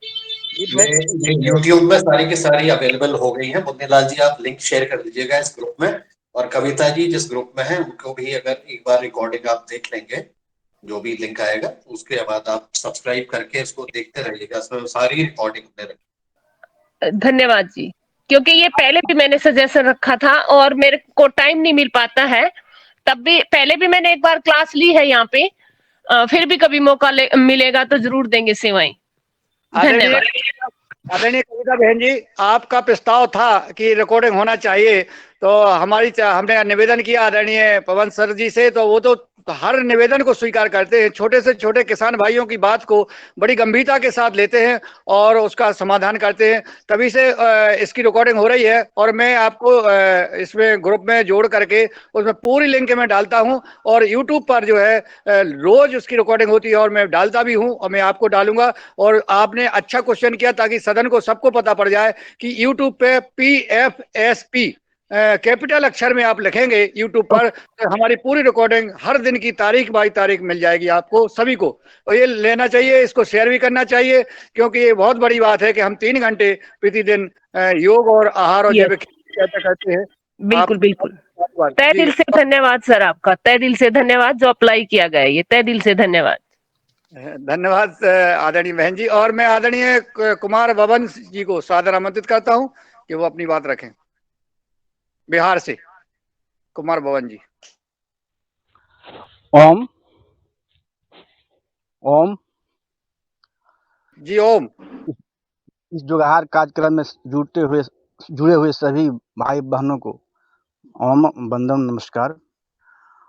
ये YouTube में सारी की सारी अवेलेबल हो गई है। मुन्नीलाल जी, आप लिंक शेयर कर दीजिएगा इस ग्रुप में, और कविता जी जिस ग्रुप में है उनको भी अगर एक बार रिकॉर्डिंग आप देख लेंगे जो भी लिंक आएगा उसके बाद आप सब्सक्राइब करके इसको देखते रहिएगा, इसमें सारी रिकॉर्डिंग हमने रखी। धन्यवाद जी, क्योंकि ये पहले भी मैंने सजेशन रखा था और मेरे को टाइम नहीं मिल पाता है, तब भी पहले भी मैंने एक बार क्लास ली है यहाँ पे, फिर भी कभी मौका मिलेगा तो जरूर देंगे सेवाएं। आदरणीय धन्यवाद। आदरणीय कविता बहन जी, आपका प्रस्ताव था कि रिकॉर्डिंग होना चाहिए, तो हमने निवेदन किया आदरणीय पवन सर जी से, तो वो तो हर निवेदन को स्वीकार करते हैं, छोटे से छोटे किसान भाइयों की बात को बड़ी गंभीरता के साथ लेते हैं और उसका समाधान करते हैं। तभी से इसकी रिकॉर्डिंग हो रही है और मैं आपको इसमें ग्रुप में जोड़ करके उसमें पूरी लिंक में डालता हूं और यूट्यूब पर जो है रोज उसकी रिकॉर्डिंग होती है और मैं डालता भी हूं और मैं आपको डालूंगा। और आपने अच्छा क्वेश्चन किया ताकि सदन को सबको पता पड़ जाए कि यूट्यूब पे PFSP कैपिटल अक्षर में आप लिखेंगे यूट्यूब पर, तो हमारी पूरी रिकॉर्डिंग हर दिन की तारीख बाई तारीख मिल जाएगी आपको सभी को। और ये लेना चाहिए, इसको शेयर भी करना चाहिए, क्योंकि ये बहुत बड़ी बात है कि हम 3 घंटे प्रतिदिन योग और आहार और जैविक चर्चा करते हैं। बिल्कुल बिल्कुल, तय जी दिल से धन्यवाद सर, आपका तय दिल से धन्यवाद, जो अप्लाई किया गया है, ये तय दिल से धन्यवाद। धन्यवाद आदरणीय बहन जी। और मैं आदरणीय कुमार भवन जी को सादर आमंत्रित करता हूं कि वो अपनी बात रखें। बिहार से कुमार भवन जी। ओम ओम जी ओम। इस जुगाड़ कार्यक्रम में जुड़े हुए सभी भाई बहनों को ओम वंदन नमस्कार।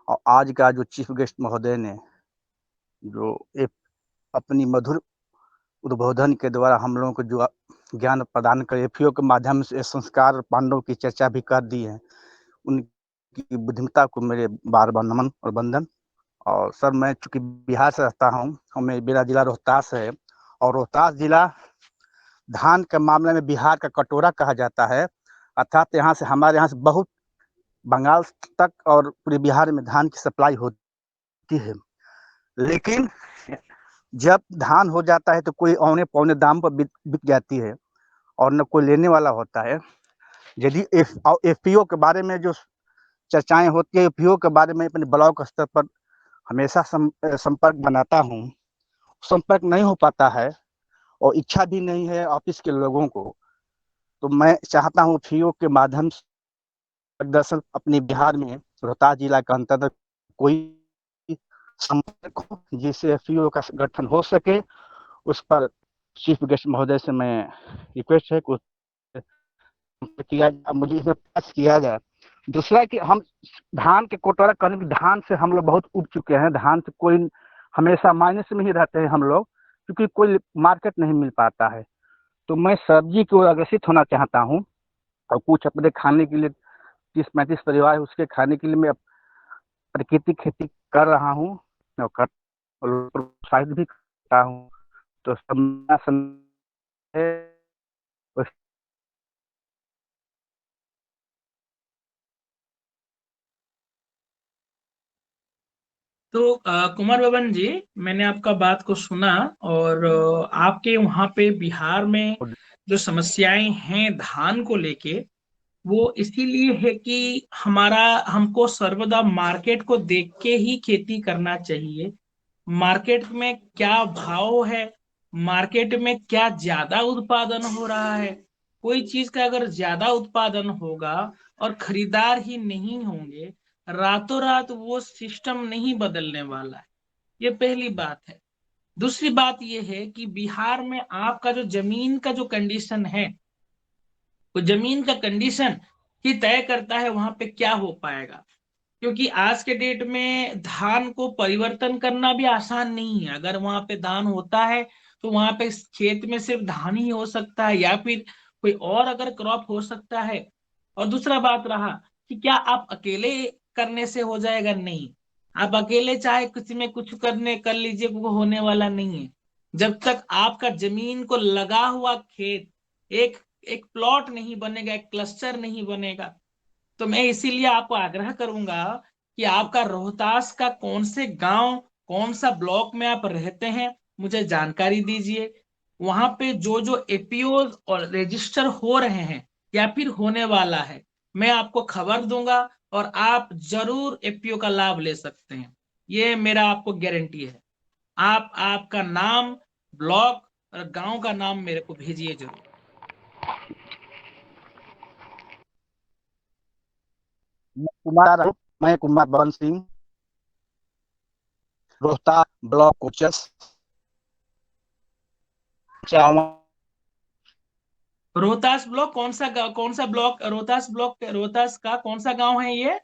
और आज का जो चीफ गेस्ट महोदय ने जो एक अपनी मधुर उद्बोधन के द्वारा हम लोगों को जो ज्ञान प्रदान कर एफीओ के माध्यम से संस्कार पांडव की चर्चा भी कर दी है, उनकी बुद्धिमत्ता को मेरे बार बार नमन और वंदन। और सर, मैं चूंकि बिहार से रहता हूँ और मेरा जिला रोहतास है, और रोहतास जिला धान के मामले में बिहार का कटोरा कहा जाता है, अर्थात हमारे यहाँ से बहुत बंगाल तक और पूरे बिहार में धान की सप्लाई होती है। लेकिन जब धान हो जाता है तो कोई औने पौने दाम पर बिक जाती है और न कोई लेने वाला होता है। यदि एफपीओ के बारे में जो चर्चाएं होती है, एफपीओ के बारे में अपने ब्लॉक स्तर पर हमेशा संपर्क बनाता हूँ, संपर्क नहीं हो पाता है और इच्छा भी नहीं है ऑफिस के लोगों को। तो मैं चाहता हूँ एफपीओ के माध्यम से दरअसल अपने बिहार में रोहतास जिला के अंतर्गत कोई संपर्क हो जिससे एफपीओ का गठन हो सके, उस पर चीफ गेस्ट महोदय से मैं रिक्वेस्ट है कि किया जाए, मुझे इसे पास किया जाए। दूसरा कि हम धान के कोटरा करने की, धान से हम लोग बहुत उब चुके हैं, धान से कोई हमेशा माइनस में ही रहते हैं हम लोग, क्योंकि कोई मार्केट नहीं मिल पाता है। तो मैं सब्जी की ओर अग्रसित होना चाहता हूँ और कुछ अपने खाने के लिए 30-35 परिवार है, उसके खाने के लिए मैं प्राकृतिक खेती कर रहा हूँ और प्रोत्साहित भी करता हूँ। तो तो कुमार भवन जी, मैंने आपका बात को सुना और आपके वहां पे बिहार में जो समस्याएं हैं धान को लेके, वो इसीलिए है कि हमको सर्वदा मार्केट को देख के ही खेती करना चाहिए। मार्केट में क्या भाव है, मार्केट में क्या ज्यादा उत्पादन हो रहा है। कोई चीज का अगर ज्यादा उत्पादन होगा और खरीदार ही नहीं होंगे, रातों रात वो सिस्टम नहीं बदलने वाला है। ये पहली बात है। दूसरी बात ये है कि बिहार में आपका जो जमीन का जो कंडीशन है, वो जमीन का कंडीशन ही तय करता है वहां पे क्या हो पाएगा। क्योंकि आज के डेट में धान को परिवर्तन करना भी आसान नहीं है। अगर वहां पे धान होता है तो वहां पे खेत में सिर्फ धान ही हो सकता है, या फिर कोई और अगर क्रॉप हो सकता है। और दूसरा बात रहा कि क्या आप अकेले करने से हो जाएगा, नहीं। आप अकेले चाहे किसी में कुछ करने कर लीजिए, वो होने वाला नहीं है। जब तक आपका जमीन को लगा हुआ खेत एक एक प्लॉट नहीं बनेगा, एक क्लस्टर नहीं बनेगा। तो मैं इसीलिए आपको आग्रह करूंगा कि आपका रोहतास का कौन से गांव, कौन सा ब्लॉक में आप रहते हैं, मुझे जानकारी दीजिए। वहां पे जो जो एपीओ और रजिस्टर हो रहे हैं या फिर होने वाला है, मैं आपको खबर दूंगा और आप जरूर एपीओ का लाभ ले सकते हैं। ये मेरा आपको गारंटी है। आप आपका नाम, ब्लॉक और गांव का नाम मेरे को भेजिए जरूर। मैं कुमार बबन सिंह, रोहतास ब्लॉक कोचस। रोहतास ब्लॉक कौन सा गांव, कौन सा ब्लॉक? रोहतास ब्लॉक, रोहतास का कौन सा गांव है ये?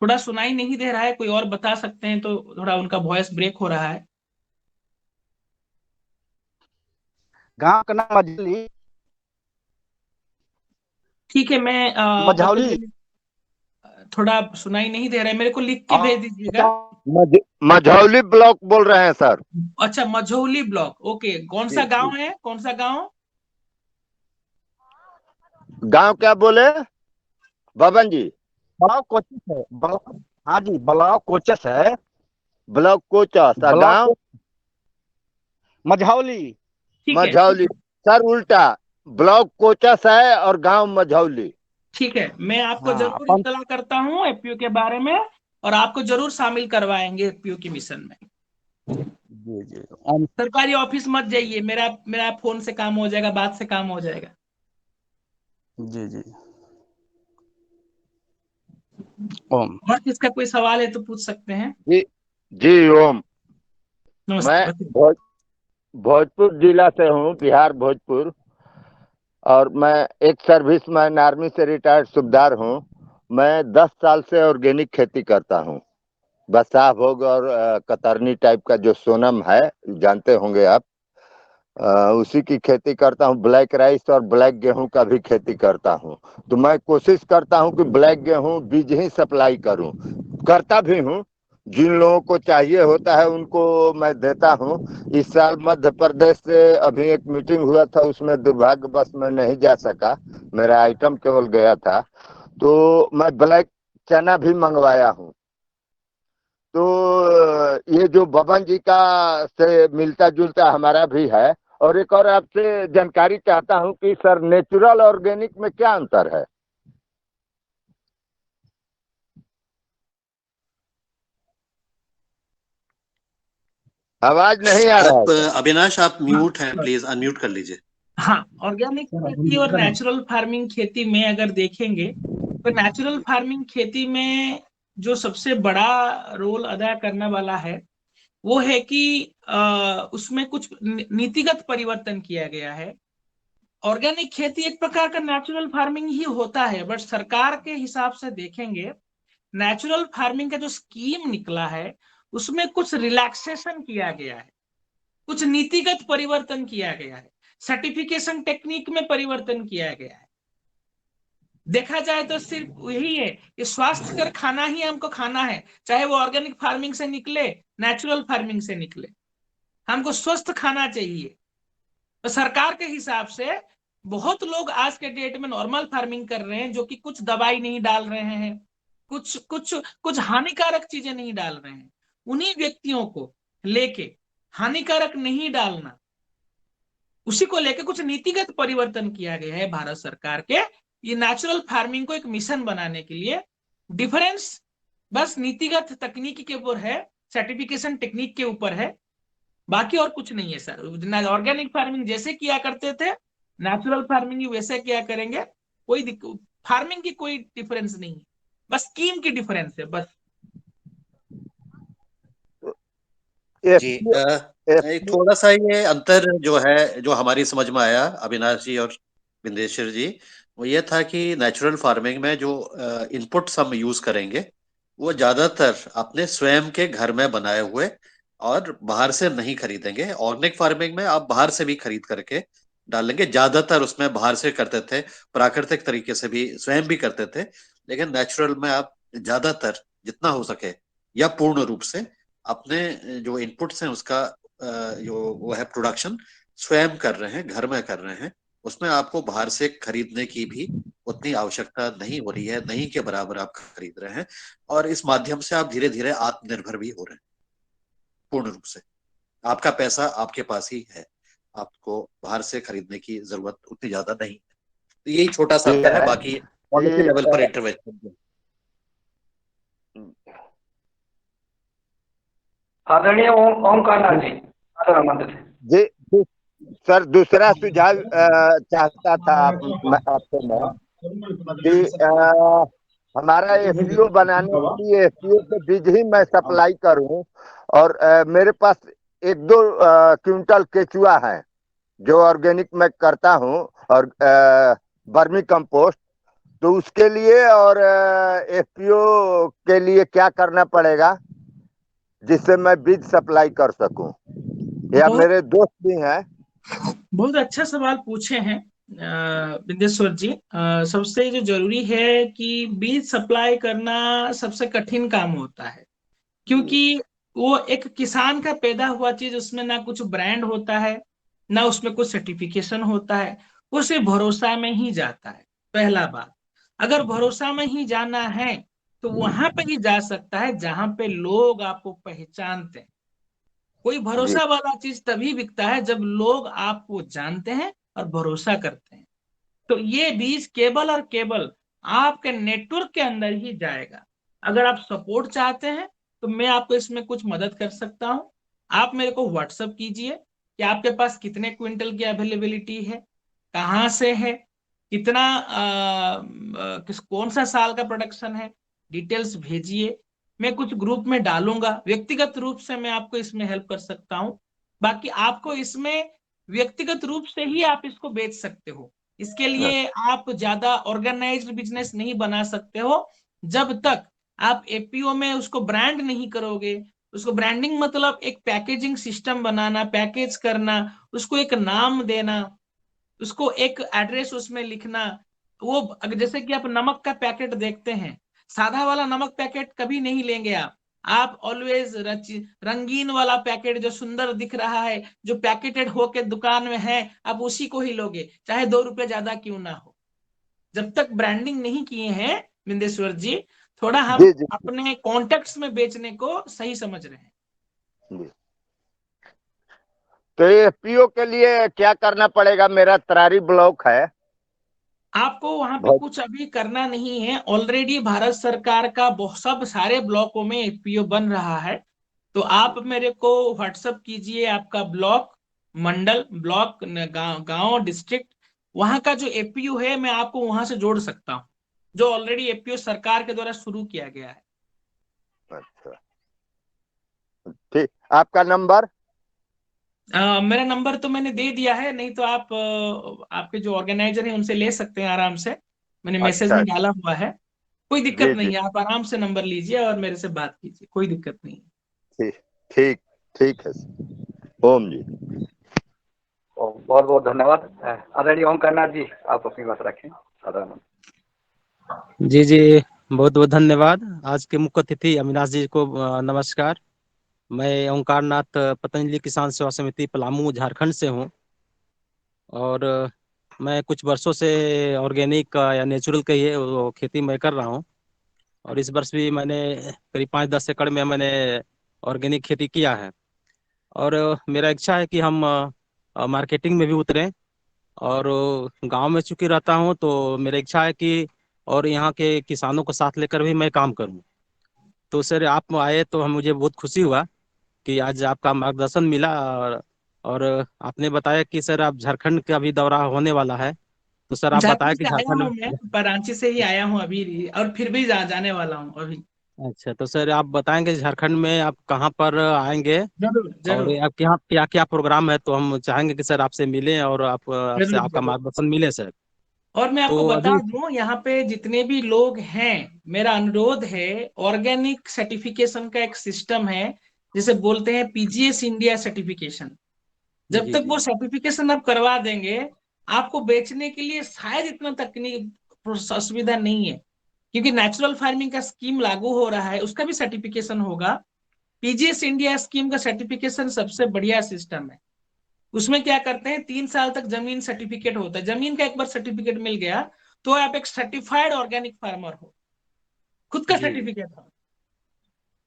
थोड़ा सुनाई नहीं दे रहा है, कोई और बता सकते हैं तो? थोड़ा उनका वॉइस ब्रेक हो रहा है। गांव का नाम मझौली। ठीक है, मैं मझौली। थोड़ा सुनाई नहीं दे रहा है, मेरे को लिख के भेज दीजिएगा। मझौली ब्लॉक बोल रहे हैं सर। अच्छा, मझौली ब्लॉक, ओके। कौन सा गांव है, कौन सा गांव? गांव क्या बोले बबन जी? ब्लॉक कोचस है, ब्लॉक। हाँ जी, ब्लॉक कोचस है। ब्लॉक कोचस। गांव मझौली। ठीक है, मझौली। सर उल्टा, ब्लॉक कोचस है और गांव मझौली। ठीक है, मैं आपको हाँ, जरूर इत्तला करता हूँ एफपीओ के बारे में, और आपको जरूर शामिल करवाएंगे एफपीओ की मिशन में। जी जी। सरकारी ऑफिस मत जाइए, मेरा मेरा फोन से काम हो जाएगा, बात से काम हो जाएगा। जी जी। ओम। और किसका कोई सवाल है तो पूछ सकते हैं। जी जी ओम। नमस्ते, मैं बताइए। भोजपुर जिला से हूँ, बिहार भोजपुर। और मैं एक सर्विसमैन आर्मी से रिटायर्ड सूबेदार हूँ। मैं 10 साल से ऑर्गेनिक खेती करता हूँ। बसा भोग और कतरनी टाइप का जो सोनम है, जानते होंगे आप। उसी की खेती करता हूँ। ब्लैक राइस और ब्लैक गेहूं का भी खेती करता हूँ। तो मैं कोशिश करता हूँ कि ब्लैक गेहूं बीज ही सप्लाई करूँ, करता भी हूँ। जिन लोगों को चाहिए होता है उनको मैं देता हूँ। इस साल मध्य प्रदेश से अभी एक मीटिंग हुआ था, उसमें दुर्भाग्यवश मैं नहीं जा सका, मेरा आइटम केवल गया था। तो मैं ब्लैक चना भी मंगवाया हूँ। तो ये जो बबन जी का से मिलता जुलता हमारा भी है। और एक और आपसे जानकारी चाहता हूँ कि सर नेचुरल ऑर्गेनिक में क्या अंतर है? आवाज नहीं आ रहा है सर। अविनाश, आप म्यूट हैं, हाँ, प्लीज अनम्यूट कर लीजिए। हाँ, ऑर्गेनिक खेती और नेचुरल फार्मिंग खेती में अगर देखेंगे तो नेचुरल फार्मिंग खेती में जो सबसे बड़ा रोल अदा करने वाला है वो है कि उसमें कुछ नीतिगत परिवर्तन किया गया है। ऑर्गेनिक खेती एक प्रकार का नेचुरल फार्मिंग ही होता है, बट सरकार के हिसाब से देखेंगे नेचुरल फार्मिंग का जो स्कीम निकला है उसमें कुछ रिलैक्सेशन किया गया है, कुछ नीतिगत परिवर्तन किया गया है, सर्टिफिकेशन टेक्निक में परिवर्तन किया गया है। देखा जाए तो सिर्फ यही है कि स्वास्थ्यकर खाना ही हमको खाना है, चाहे वो ऑर्गेनिक फार्मिंग से निकले, नेचुरल फार्मिंग से निकले, हमको स्वस्थ खाना चाहिए। तो सरकार के हिसाब से बहुत लोग आज के डेट में नॉर्मल फार्मिंग कर रहे हैं, जो कि कुछ दवाई नहीं डाल रहे हैं, कुछ कुछ कुछ हानिकारक चीजें नहीं डाल रहे हैं। उन्हीं व्यक्तियों को लेके हानिकारक नहीं डालना, उसी को लेकर कुछ नीतिगत परिवर्तन किया गया है भारत सरकार के, ये नेचुरल फार्मिंग को एक मिशन बनाने के लिए। डिफरेंस बस नीतिगत तकनीकी के ऊपर है, सर्टिफिकेशन टेक्निक के ऊपर है, बाकी और कुछ नहीं है सर। ऑर्गेनिक फार्मिंग जैसे किया करते थे, नेचुरल फार्मिंग वैसे किया करेंगे। कोई फार्मिंग की कोई डिफरेंस नहीं है, बस स्कीम की डिफरेंस है बस। जी, एक थोड़ा सा ये अंतर जो है, जो हमारी समझ में आया अविनाश जी और बिंदेश्वर जी, वो ये था कि नेचुरल फार्मिंग में जो इनपुट्स हम यूज करेंगे वो ज्यादातर अपने स्वयं के घर में बनाए हुए और बाहर से नहीं खरीदेंगे। ऑर्गेनिक फार्मिंग में आप बाहर से भी खरीद करके डालेंगे, ज्यादातर उसमें बाहर से करते थे, प्राकृतिक तरीके से भी स्वयं भी करते थे। लेकिन नेचुरल में आप ज्यादातर जितना हो सके या पूर्ण रूप से अपने जो इनपुट्स हैं उसका जो वो है प्रोडक्शन स्वयं कर रहे हैं, घर में कर रहे हैं। उसमें आपको बाहर से खरीदने की भी उतनी आवश्यकता नहीं हो रही है, नहीं के बराबर आप खरीद रहे हैं। और इस माध्यम से आप धीरे धीरे आत्मनिर्भर भी हो रहे हैं पूर्ण रूप से। आपका पैसा आपके पास ही है, आपको बाहर से खरीदने की जरूरत उतनी ज्यादा नहीं है। तो यही छोटा सा अंतर है, बाकी पॉलिसी कि लेवल पर इंटरवेंशन। आदरणीय ओमकार नाथ जी, जी सर, दूसरा सुझाव चाहता था आपसे मैं कि हमारा एफपीओ बनाने के लिए एफपीओ के बीज ही मैं सप्लाई करूं, और मेरे पास 1-2 क्विंटल केचुआ है जो ऑर्गेनिक मैं करता हूं, और वर्मी कंपोस्ट। तो उसके लिए और एफपीओ के लिए क्या करना पड़ेगा जिससे मैं बीज सप्लाई कर सकूं, या बहुत मेरे दोस्त भी हैं? बहुत अच्छा सवाल पूछे हैं बिंदेश्वर जी। सबसे जो जरूरी है कि बीज सप्लाई करना सबसे कठिन काम होता है, क्योंकि वो एक किसान का पैदा हुआ चीज, उसमें ना कुछ ब्रांड होता है, ना उसमें कुछ सर्टिफिकेशन होता है। वो सिर्फ भरोसा में ही जाता है। पहला बात, अगर भरोसा में ही जाना है तो वहां पे ही जा सकता है जहां पे लोग आपको पहचानते हैं। कोई जी भरोसा वाला चीज तभी बिकता है जब लोग आपको जानते हैं और भरोसा करते हैं। तो ये बीज केवल और केवल आपके नेटवर्क के अंदर ही जाएगा। अगर आप सपोर्ट चाहते हैं तो मैं आपको इसमें कुछ मदद कर सकता हूं। आप मेरे को व्हाट्सअप कीजिए कि आपके पास कितने क्विंटल की अवेलेबिलिटी है, कहाँ से है, कितना कौन सा साल का प्रोडक्शन है, डिटेल्स भेजिए। मैं कुछ ग्रुप में डालूंगा, व्यक्तिगत रूप से मैं आपको इसमें हेल्प कर सकता हूँ। बाकी आपको इसमें व्यक्तिगत रूप से ही आप इसको बेच सकते हो। इसके लिए आप ज्यादा ऑर्गेनाइज्ड बिजनेस नहीं बना सकते हो जब तक आप एपीओ में उसको ब्रांड नहीं करोगे। उसको ब्रांडिंग मतलब एक पैकेजिंग सिस्टम बनाना, पैकेज करना, उसको एक नाम देना, उसको एक एड्रेस उसमें लिखना। वो जैसे कि आप नमक का पैकेट देखते हैं, सादा वाला नमक पैकेट कभी नहीं लेंगे आप ऑलवेज रंगीन वाला पैकेट जो सुंदर दिख रहा है, जो पैकेटेड होके दुकान में है, आप उसी को ही लोगे, चाहे 2 रुपए ज्यादा क्यों ना हो। जब तक ब्रांडिंग नहीं किए हैं बिंदेश्वर जी, थोड़ा हम जी जी अपने कॉन्टेक्ट्स में बेचने को सही समझ रहे हैं। जी। तो एफपीओ के लिए क्या करना पड़ेगा? मेरा तरारी ब्लॉक है। आपको वहां पे बहुत कुछ अभी करना नहीं है, ऑलरेडी भारत सरकार का बहुत सब सारे ब्लॉकों में एपीओ बन रहा है। तो आप मेरे को व्हाट्सअप कीजिए आपका ब्लॉक, मंडल, ब्लॉक, गांव, डिस्ट्रिक्ट, वहां का जो एपीओ है मैं आपको वहां से जोड़ सकता हूँ, जो ऑलरेडी एपीओ सरकार के द्वारा शुरू किया गया है। अच्छा, ठीक। आपका नंबर? मेरा नंबर तो मैंने दे दिया है, नहीं तो आप आपके जो ऑर्गेनाइजर हैं उनसे ले सकते हैं आराम से। मैंने मैसेज अच्छा में अच्छा। डाला हुआ है। कोई दिक्कत जी जी, नहीं है, आप आराम से नंबर लीजिए और मेरे से बात कीजिए, कोई दिक्कत नहीं है। ठीक ठीक ठीक है ओम जी। बहुत बहुत धन्यवाद। आदरणीय ओमकार नाथ जी, आप अपनी बात रखें। साधारण जी जी, बहुत बहुत धन्यवाद। आज के मुख्य अतिथि अविनाश जी को नमस्कार। मैं ओंकार नाथ, पतंजलि किसान सेवा समिति पलामू झारखंड से हूँ, और मैं कुछ वर्षों से ऑर्गेनिक या नेचुरल का ये वो खेती मैं कर रहा हूँ। और इस वर्ष भी मैंने करीब 5-10 एकड़ में मैंने ऑर्गेनिक खेती किया है। और मेरा इच्छा है कि हम मार्केटिंग में भी उतरें। और गांव में चूंकि रहता हूं तो मेरा इच्छा है कि और यहाँ के किसानों को साथ लेकर भी मैं काम करूं। तो सर आप आए तो हम मुझे बहुत खुशी हुआ कि आज आपका मार्गदर्शन मिला। और आपने बताया कि सर आप झारखंड का भी दौरा होने वाला है। तो सर आप बताया झारखंड कि से आया हूँ झारखंड। मैं, पर रांची से ही आया हूँ अभी, और फिर भी जाने वाला हूँ अभी। अच्छा, तो सर आप बताएंगे झारखंड में आप कहाँ पर आएंगे, जरूर और जरूर आपके यहाँ क्या क्या प्रोग्राम है, तो हम चाहेंगे कि सर आपसे मिलें और आप आपसे जरूर आपका जरूर। मार्गदर्शन मिले सर। और मैं आपको तो बता अभी दूं, यहाँ पे जितने भी लोग हैं, मेरा अनुरोध है, ऑर्गेनिक सर्टिफिकेशन का एक सिस्टम है जिसे बोलते हैं पीजीएस इंडिया सर्टिफिकेशन। जब जी तक जी वो सर्टिफिकेशन आप करवा देंगे, आपको बेचने के लिए शायद इतना तकनीक असुविधा नहीं है, क्योंकि नेचुरल फार्मिंग का स्कीम लागू हो रहा है, उसका भी सर्टिफिकेशन होगा। पीजीएस इंडिया स्कीम का सर्टिफिकेशन सबसे बढ़िया सिस्टम है। उसमें क्या करते हैं, 3 साल तक जमीन सर्टिफिकेट होता है। जमीन का एक बार सर्टिफिकेट मिल गया तो आप एक सर्टिफाइड ऑर्गेनिक फार्मर हो, खुद का जी जी सर्टिफिकेट हो।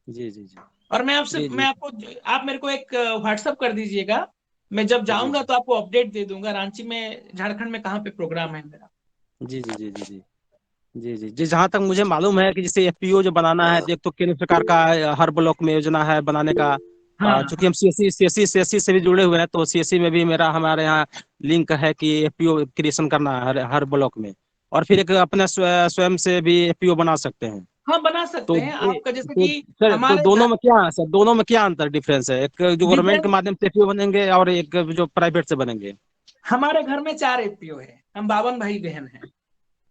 जी जी जी और जी मैं जी आपको, आप मेरे को एक व्हाट्सअप कर दीजिएगा, मैं जब जी जाऊंगा तो आपको अपडेट दे दूंगा रांची में, झारखंड में कहाँ पे प्रोग्राम है मेरा। जी जी जी जी जी जी जी जी, जहाँ तक मुझे मालूम है कि जैसे एफपीओ जो बनाना है, एक तो केंद्र सरकार का हर ब्लॉक में योजना है बनाने का। हाँ चूंकि हम सीएससी से भी जुड़े हुए हैं, तो सीएससी में भी हमारे यहाँ लिंक है कि एफपीओ क्रिएशन करना है हर ब्लॉक में। और फिर एक अपने स्वयं से भी एफपीओ बना सकते हैं। हाँ, बना सकते तो हैं आपका, जैसे तो कि सर, तो हमारे दोनों में क्या, सर दोनों में क्या अंतर डिफरेंस है? एक जो गवर्नमेंट के डिफरेंस, माध्यम से एफपीओ बनेंगे और एक जो प्राइवेट से बनेंगे। हमारे घर में 4 एफपीओ है, हम 52 भाई बहन हैं।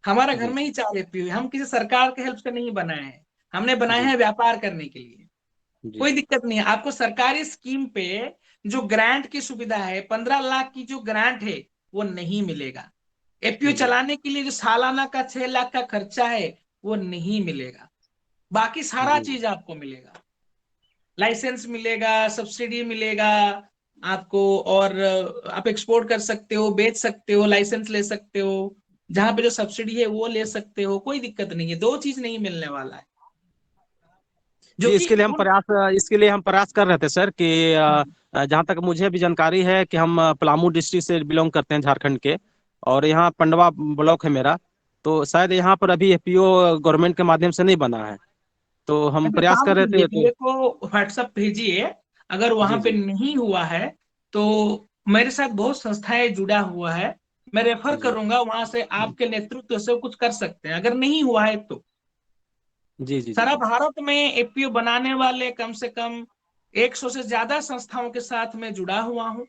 हमारे घर जी में ही 4 एफपीओ है, हम किसी सरकार के हेल्प से नहीं बनाए हैं, हमने बनाए जी हैं व्यापार करने के लिए। जी कोई जी दिक्कत नहीं है आपको सरकारी स्कीम पे। जो ग्रांट की सुविधा है, 15 लाख की जो ग्रांट है, वो नहीं मिलेगा। एफपीओ जी चलाने के लिए जो सालाना का 6 लाख का खर्चा है, वो नहीं मिलेगा। बाकी सारा जी चीज आपको मिलेगा। लाइसेंस मिलेगा, सब्सिडी मिलेगा आपको। और आप एक्सपोर्ट कर सकते हो, बेच सकते हो, लाइसेंस ले सकते हो। जहां पे जो सब्सिडी है वो ले सकते हो, कोई दिक्कत नहीं है। दो चीज नहीं मिलने वाला है, जो जी, कि इसके लिए हम प्रयास कर रहे थे सर कि जहाँ तक मुझे भी जानकारी है कि हम पलामू डिस्ट्रिक्ट से बिलोंग करते हैं, झारखंड के। और यहाँ पंडवा ब्लॉक है मेरा। तो शायद यहाँ पर अभी एफपीओ गवर्नमेंट के माध्यम से नहीं बना है। तो हम ऐसे प्रयास काम कर रहे कीजिए, थे तो। मेरे को व्हाट्सएप भेजिए। अगर जी वहां पे जी नहीं हुआ है तो मेरे साथ बहुत संस्थाएं जुड़ा हुआ है, मैं रेफर जी करूंगा, वहां से आपके नेतृत्व से कुछ कर सकते हैं, अगर नहीं हुआ है तो। जी जी जी सारा जी भारत में एपीओ बनाने वाले कम से कम 100 से ज्यादा संस्थाओं के साथ मैं जुड़ा हुआ हूँ।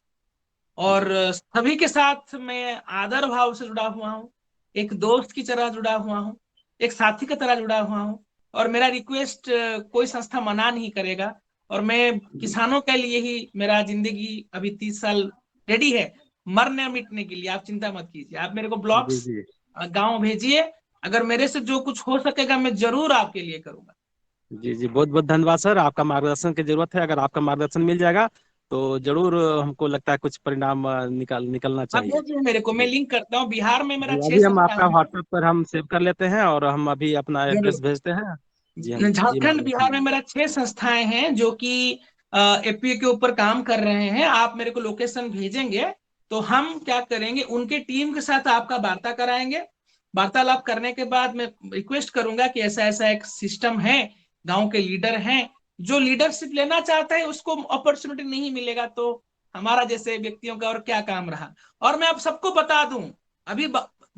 और जी सभी के साथ मैं आदर भाव से जुड़ा हुआ हूँ, एक दोस्त की तरह जुड़ा हुआ हूँ, एक साथी की तरह जुड़ा हुआ हूँ। और मेरा रिक्वेस्ट कोई संस्था मना नहीं करेगा। और मैं किसानों के लिए ही, मेरा जिंदगी अभी 30 साल रेडी है मरने मिटने के लिए। आप चिंता मत कीजिए, आप मेरे को जी ब्लॉग्स जी गांव भेजिए। अगर मेरे से जो कुछ हो सकेगा मैं जरूर आपके लिए करूंगा। जी जी, बहुत बहुत धन्यवाद सर। आपका मार्गदर्शन की जरूरत है, अगर आपका मार्गदर्शन मिल जाएगा तो जरूर हमको लगता है कुछ परिणाम निकलना आप चाहिए। भेजिए मेरे को, मैं जी लिंक करता हूँ। बिहार में मेरा जी, 6 अभी हम संस्था आपका है। व्हाट्सएप पर हम सेव कर लेते हैं और हम अभी अपना जरूर। एड्रेस भेजते हैं। जी झारखंड मार्गदर्शन बिहार में देंगे। मेरा 6 संस्थाएं हैं जो कि एपीओ के ऊपर काम कर रहे हैं। आप मेरे को लोकेशन भेजेंगे तो हम क्या करेंगे, उनके टीम के साथ आपका वार्ता कराएंगे। वार्तालाप करने के बाद मैं रिक्वेस्ट करूंगा कि ऐसा ऐसा एक सिस्टम है, गांव के लीडर हैं, जो लीडरशिप लेना चाहता है उसको अपॉर्चुनिटी नहीं मिलेगा तो हमारा जैसे व्यक्तियों का और क्या काम रहा। और मैं आप सबको बता दूं, अभी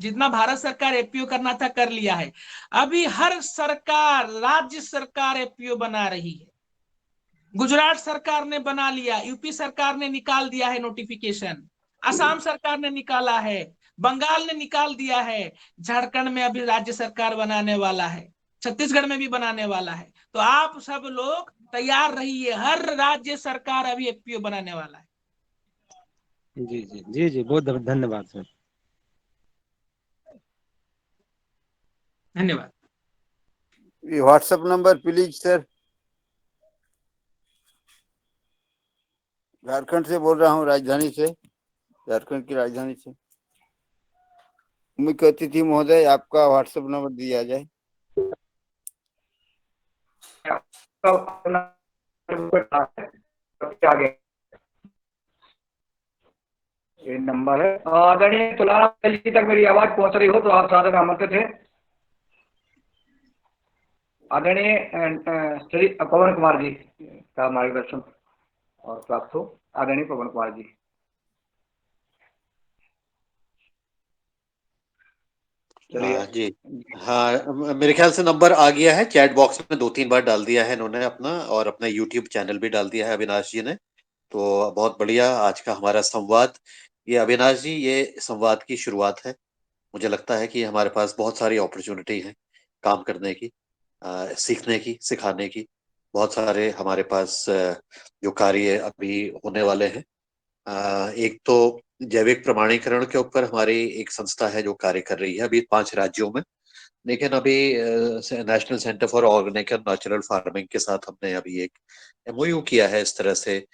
जितना भारत सरकार एपीओ करना था कर लिया है। अभी हर सरकार, राज्य सरकार एपीओ बना रही है। गुजरात सरकार ने बना लिया, यूपी सरकार ने निकाल दिया है नोटिफिकेशन, असम सरकार ने निकाला है, बंगाल ने निकाल दिया है, झारखंड में अभी राज्य सरकार बनाने वाला है, छत्तीसगढ़ में भी बनाने वाला है। तो आप सब लोग तैयार रहिए, हर राज्य सरकार अभी एपीओ बनाने वाला है। जी जी जी जी, बहुत धन्यवाद सर। धन्यवाद। WhatsApp number please sir. Jharkhand से बोल रहा हूँ, राजधानी से, झारखंड की राजधानी से। मुख्य अतिथि महोदय, आपका व्हाट्सएप नंबर दिया जाए। ये नंबर है। आदरणीय तुलाराम जी तक मेरी आवाज पहुंच रही हो तो आप सादर आमंत्रित थे। आदरणीय श्री पवन कुमार जी का मार्गदर्शन और प्राप्त हो। आदरणीय पवन कुमार जी। जी हाँ, मेरे ख्याल से नंबर आ गया है। चैट बॉक्स में 2-3 बार डाल दिया है इन्होंने अपना, और अपना यूट्यूब चैनल भी डाल दिया है अविनाश जी ने। तो बहुत बढ़िया आज का हमारा संवाद। ये अविनाश जी, ये संवाद की शुरुआत है। मुझे लगता है कि हमारे पास बहुत सारी अपॉर्चुनिटी है काम करने की, सीखने की, सिखाने की। बहुत सारे हमारे पास जो कार्य अभी होने वाले हैं। एक तो जैविक प्रमाणीकरण के ऊपर हमारी एक संस्था है जो कार्य कर रही है अभी 5 राज्यों में। लेकिन अभी national centre for organic and natural farming के साथ हमने अभी एक एमओयू किया है, इस तरह से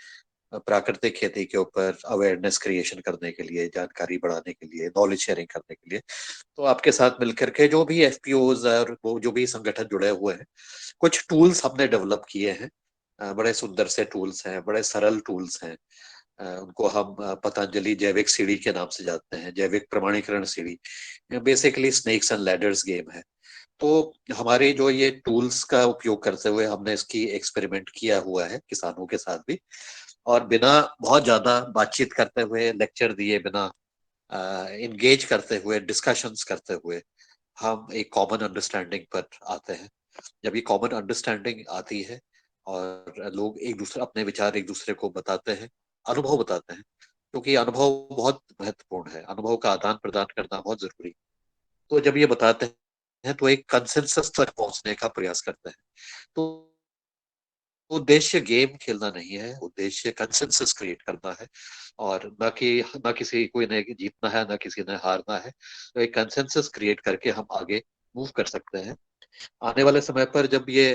प्राकृतिक खेती के ऊपर अवेयरनेस क्रिएशन करने के लिए, जानकारी बढ़ाने के लिए, नॉलेज शेयरिंग करने के लिए। तो आपके साथ मिलकर के जो भी एफपीओज और वो जो भी संगठन जुड़े हुए हैं, कुछ टूल्स हमने डेवलप किए हैं। बड़े सुंदर से टूल्स हैं, बड़े सरल टूल्स हैं। उनको हम पतंजलि जैविक सीढ़ी के नाम से जानते हैं, जैविक प्रमाणीकरण सीढ़ी। Basically snakes and ladders game है। तो हमारे जो ये टूल्स का उपयोग करते हुए हमने इसकी एक्सपेरिमेंट किया हुआ है किसानों के साथ भी, और बिना बहुत ज्यादा बातचीत करते हुए, लेक्चर दिए बिना, इंगेज करते हुए, डिस्कशंस करते हुए हम एक कॉमन अंडरस्टैंडिंग पर आते हैं। जब ये कॉमन अंडरस्टैंडिंग आती है और लोग एक दूसरे अपने विचार एक दूसरे को बताते हैं, अनुभव बताते हैं, क्योंकि अनुभव बहुत महत्वपूर्ण है, अनुभव का आदान प्रदान करना बहुत जरूरी। तो जब ये बताते हैं तो एक कंसेंसस तक पहुंचने का प्रयास करते हैं। तो उद्देश्य गेम खेलना नहीं है, उद्देश्य कंसेंसस क्रिएट करना है, और न किसी कोई ने जीतना है, न किसी ने हारना है। तो एक कंसेंसस क्रिएट करके हम आगे मूव कर सकते हैं। आने वाले समय पर जब ये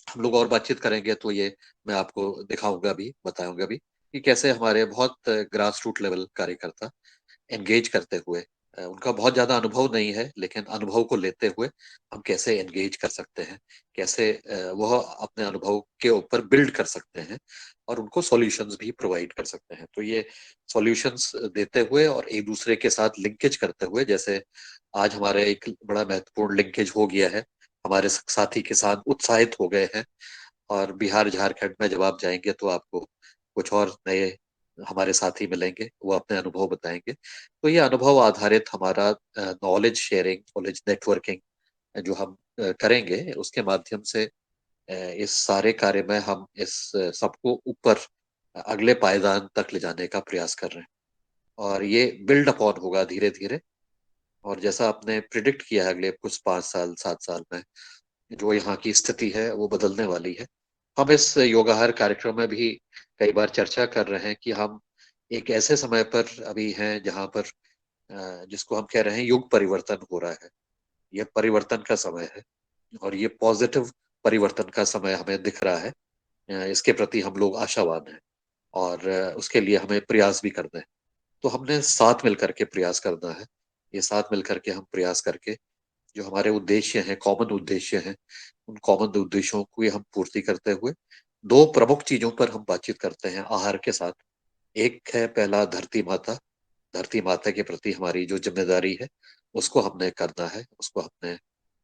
हम लोग और बातचीत करेंगे तो ये मैं आपको दिखाऊंगा भी, बताऊंगा भी कि कैसे हमारे बहुत ग्रास रूट लेवल कार्यकर्ता एंगेज करते हुए, उनका बहुत ज्यादा अनुभव नहीं है लेकिन अनुभव को लेते हुए हम कैसे एंगेज कर सकते हैं, कैसे वह अपने अनुभव के ऊपर बिल्ड कर सकते हैं और उनको सॉल्यूशंस भी प्रोवाइड कर सकते हैं। तो ये सॉल्यूशंस देते हुए और एक दूसरे के साथ लिंकेज करते हुए, जैसे आज हमारे एक बड़ा महत्वपूर्ण लिंकेज हो गया है, हमारे साथी किसान उत्साहित हो गए हैं, और बिहार झारखंड में जब आप जाएंगे तो आपको कुछ और नए हमारे साथी मिलेंगे, वो अपने अनुभव बताएंगे। तो ये अनुभव आधारित हमारा नॉलेज शेयरिंग, नॉलेज नेटवर्किंग जो हम करेंगे, उसके माध्यम से इस सारे कार्य में हम इस सबको ऊपर अगले पायदान तक ले जाने का प्रयास कर रहे हैं, और ये बिल्ड अपॉन होगा धीरे धीरे। और जैसा आपने प्रिडिक्ट किया है, अगले कुछ 5 साल 7 साल में जो यहाँ की स्थिति है वो बदलने वाली है। हम इस योगाहार कार्यक्रम में भी कई बार चर्चा कर रहे हैं कि हम एक ऐसे समय पर अभी हैं जहाँ पर जिसको हम कह रहे हैं युग परिवर्तन हो रहा है। यह परिवर्तन का समय है और ये पॉजिटिव परिवर्तन का समय हमें दिख रहा है। इसके प्रति हम लोग आशावान हैं और उसके लिए हमें प्रयास भी करना है। तो हमने साथ मिलकर के प्रयास करना है। ये साथ मिलकर के हम प्रयास करके जो हमारे उद्देश्य हैं, कॉमन उद्देश्य हैं, उन कॉमन उद्देश्यों को हम पूर्ति करते हुए दो प्रमुख चीजों पर हम बातचीत करते हैं आहार के साथ। एक है पहला धरती माता, धरती माता के प्रति हमारी जो जिम्मेदारी है उसको हमने करना है, उसको हमने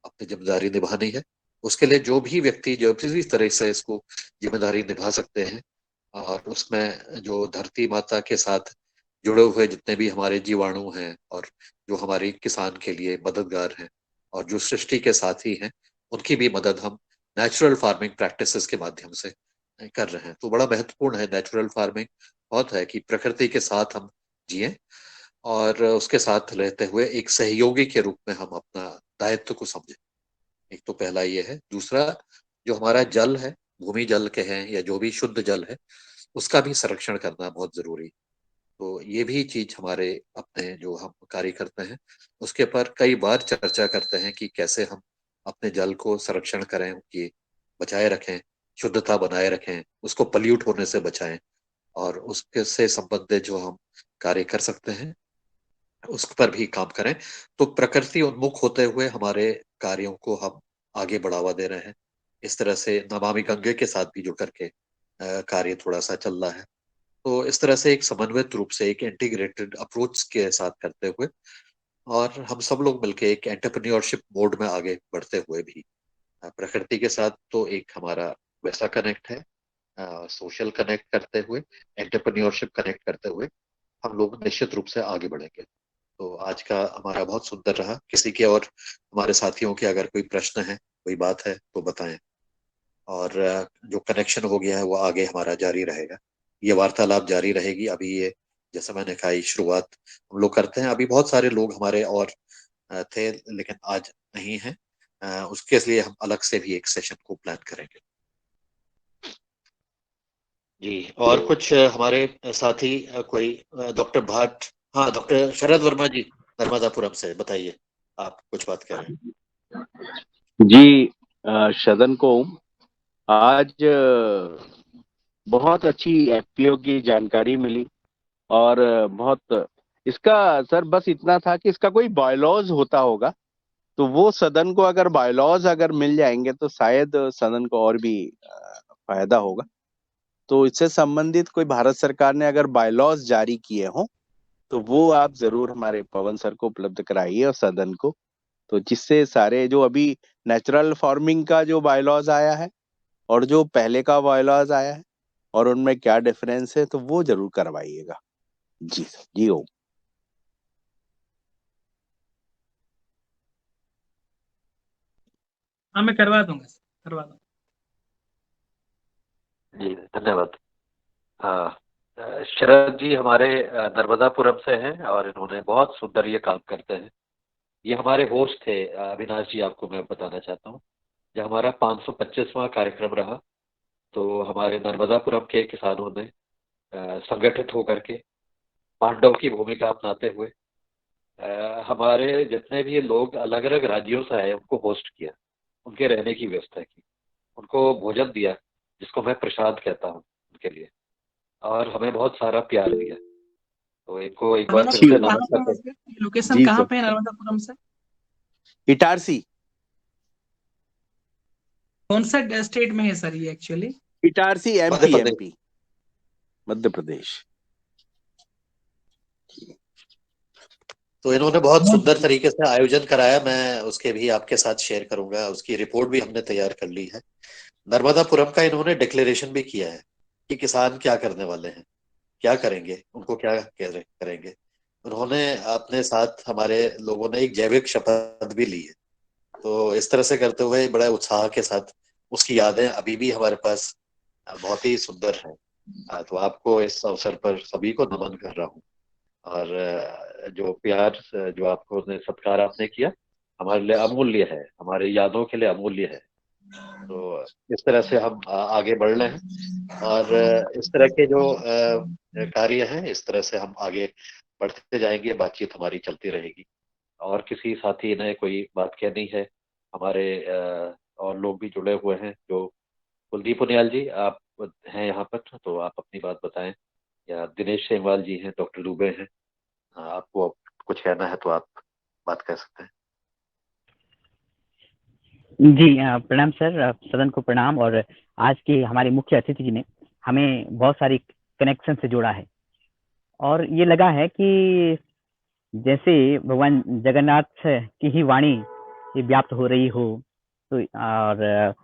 अपनी जिम्मेदारी निभानी है। उसके लिए जो भी व्यक्ति जो भी तरह से इसको जिम्मेदारी निभा सकते हैं, और उसमें जो धरती माता के साथ जुड़े हुए जितने भी हमारे जीवाणु हैं और जो हमारी किसान के लिए मददगार हैं और जो सृष्टि के साथी हैं, उनकी भी मदद हम नेचुरल फार्मिंग प्रैक्टिसेस के माध्यम से कर रहे हैं। तो बड़ा महत्वपूर्ण है नेचुरल फार्मिंग, बहुत है कि प्रकृति के साथ हम जिए और उसके साथ रहते हुए एक सहयोगी के रूप में हम अपना दायित्व को समझें। एक तो पहला ये है। दूसरा, जो हमारा जल है, भूमि जल के हैं या जो भी शुद्ध जल है, उसका भी संरक्षण करना बहुत जरूरी। तो ये भी चीज हमारे अपने जो हम कार्य करते हैं उसके पर कई बार चर्चा करते हैं कि कैसे हम अपने जल को संरक्षण करें, कि बचाए रखें, शुद्धता बनाए रखें, उसको पल्यूट होने से बचाएं, और उसके से संबंधित जो हम कार्य कर सकते हैं उस पर भी काम करें। तो प्रकृति उन्मुख होते हुए हमारे कार्यों को हम आगे बढ़ावा दे रहे हैं। इस तरह से नमामि गंगे के साथ भी जुड़ करके कार्य थोड़ा सा चल रहा है। तो इस तरह से एक समन्वित रूप से एक इंटीग्रेटेड अप्रोच के साथ करते हुए और हम सब लोग मिलके एक एंटरप्रेन्योरशिप मोड में आगे बढ़ते हुए भी प्रकृति के साथ तो एक हमारा वैसा कनेक्ट है, सोशल कनेक्ट करते हुए, एंटरप्रेन्योरशिप कनेक्ट करते हुए हम लोग निश्चित रूप से आगे बढ़ेंगे। तो आज का हमारा बहुत सुंदर रहा। किसी के और हमारे साथियों के अगर कोई प्रश्न है, कोई बात है तो बताएं, और जो कनेक्शन हो गया है वो आगे हमारा जारी रहेगा, ये वार्तालाप जारी रहेगी। अभी ये जैसा मैंने कहा ये शुरुआत हम लोग करते हैं। अभी बहुत सारे लोग हमारे और थे लेकिन आज नहीं है, उसके लिए हम अलग से भी एक सेशन को प्लान करेंगे। जी, और कुछ हमारे साथी कोई डॉक्टर भाट, हाँ डॉक्टर शरद वर्मा जी नर्मदापुरम से, बताइए आप कुछ बात कह रहे हैं। जी, सदन को आज बहुत अच्छी एफपीओ की जानकारी मिली और बहुत इसका सर बस इतना था कि इसका कोई बायलॉज होता होगा तो वो सदन को अगर बायलॉज अगर मिल जाएंगे तो शायद सदन को और भी फायदा होगा। तो इससे संबंधित कोई भारत सरकार ने अगर बायलॉज जारी किए हों तो वो आप जरूर हमारे पवन सर को उपलब्ध कराइए और सदन को, तो जिससे सारे जो अभी नेचुरल फार्मिंग का जो बायलॉज आया है और जो पहले का बायलॉज आया है और उनमें क्या डिफरेंस है, तो वो जरूर करवाइएगा। जी सर, जी ओम। हाँ मैं करवा दूंगा सर, करवा दूंगा। जी धन्यवाद। शरद जी हमारे नर्मदापुरम से हैं और इन्होंने बहुत सुंदर ये काम करते हैं। ये हमारे होस्ट थे अविनाश जी, आपको मैं बताना चाहता हूँ। जब हमारा 525वां कार्यक्रम रहा तो हमारे नर्मदापुरम के किसानों ने संगठित होकर के पांडव की भूमिका अपनाते हुए हमारे जितने भी लोग अलग अलग राज्यों से आए उनको होस्ट किया, उनके रहने की व्यवस्था की, उनको भोजन दिया जिसको मैं प्रसाद कहता हूँ उनके लिए, और हमें बहुत सारा प्यार दिया। तो इनको एक बार फिर से कहाँ नमस्कार पे करते हैं। है? लोकेशन जी कहाँ सर। पे है नर्मदापुरम से? इटारसी। कौन सा स्टेट में है सर ये एक्चुअली? इटारसी मध्य एमपी, प्रदेश। एमपी मध्य प्रदेश। तो इन्होंने बहुत सुंदर तरीके से आयोजन कराया, मैं उसके भी आपके साथ शेयर करूंगा, उसकी रिपोर्ट भी हमने तैयार कर ली है। नर्मदापुरम का इन्होंने डिक्लेरेशन भी किया है कि किसान क्या करने वाले हैं, क्या करेंगे, उनको क्या करेंगे। उन्होंने अपने साथ हमारे लोगों ने एक जैविक शपथ भी ली है। तो इस तरह से करते हुए बड़े उत्साह के साथ उसकी यादें अभी भी हमारे पास बहुत ही सुंदर है। तो आपको इस अवसर पर सभी को नमन कर रहा हूँ, और जो प्यार जो आपको सत्कार आपने किया हमारे लिए अमूल्य है, हमारे यादों के लिए अमूल्य है। तो इस तरह से हम आगे बढ़ रहे हैं, और इस तरह के जो कार्य हैं इस तरह से हम आगे बढ़ते जाएंगे, बातचीत हमारी चलती रहेगी। और किसी साथी ने कोई बात कहनी है, हमारे और लोग भी जुड़े हुए हैं। जो कुलदीप पुनियाल जी आप हैं यहाँ पर, तो आप अपनी बात बताएं, या दिनेश सेमवाल जी हैं, डॉक्टर दुबे हैं, आपको कुछ कहना है तो आप बात कर सकते हैं। जी प्रणाम सर, सदन को प्रणाम। और आज के हमारे मुख्य अतिथि जी ने हमें बहुत सारी कनेक्शन से जोड़ा है, और ये लगा है कि जैसे भगवान जगन्नाथ की ही वाणी ये व्याप्त हो रही हो। तो और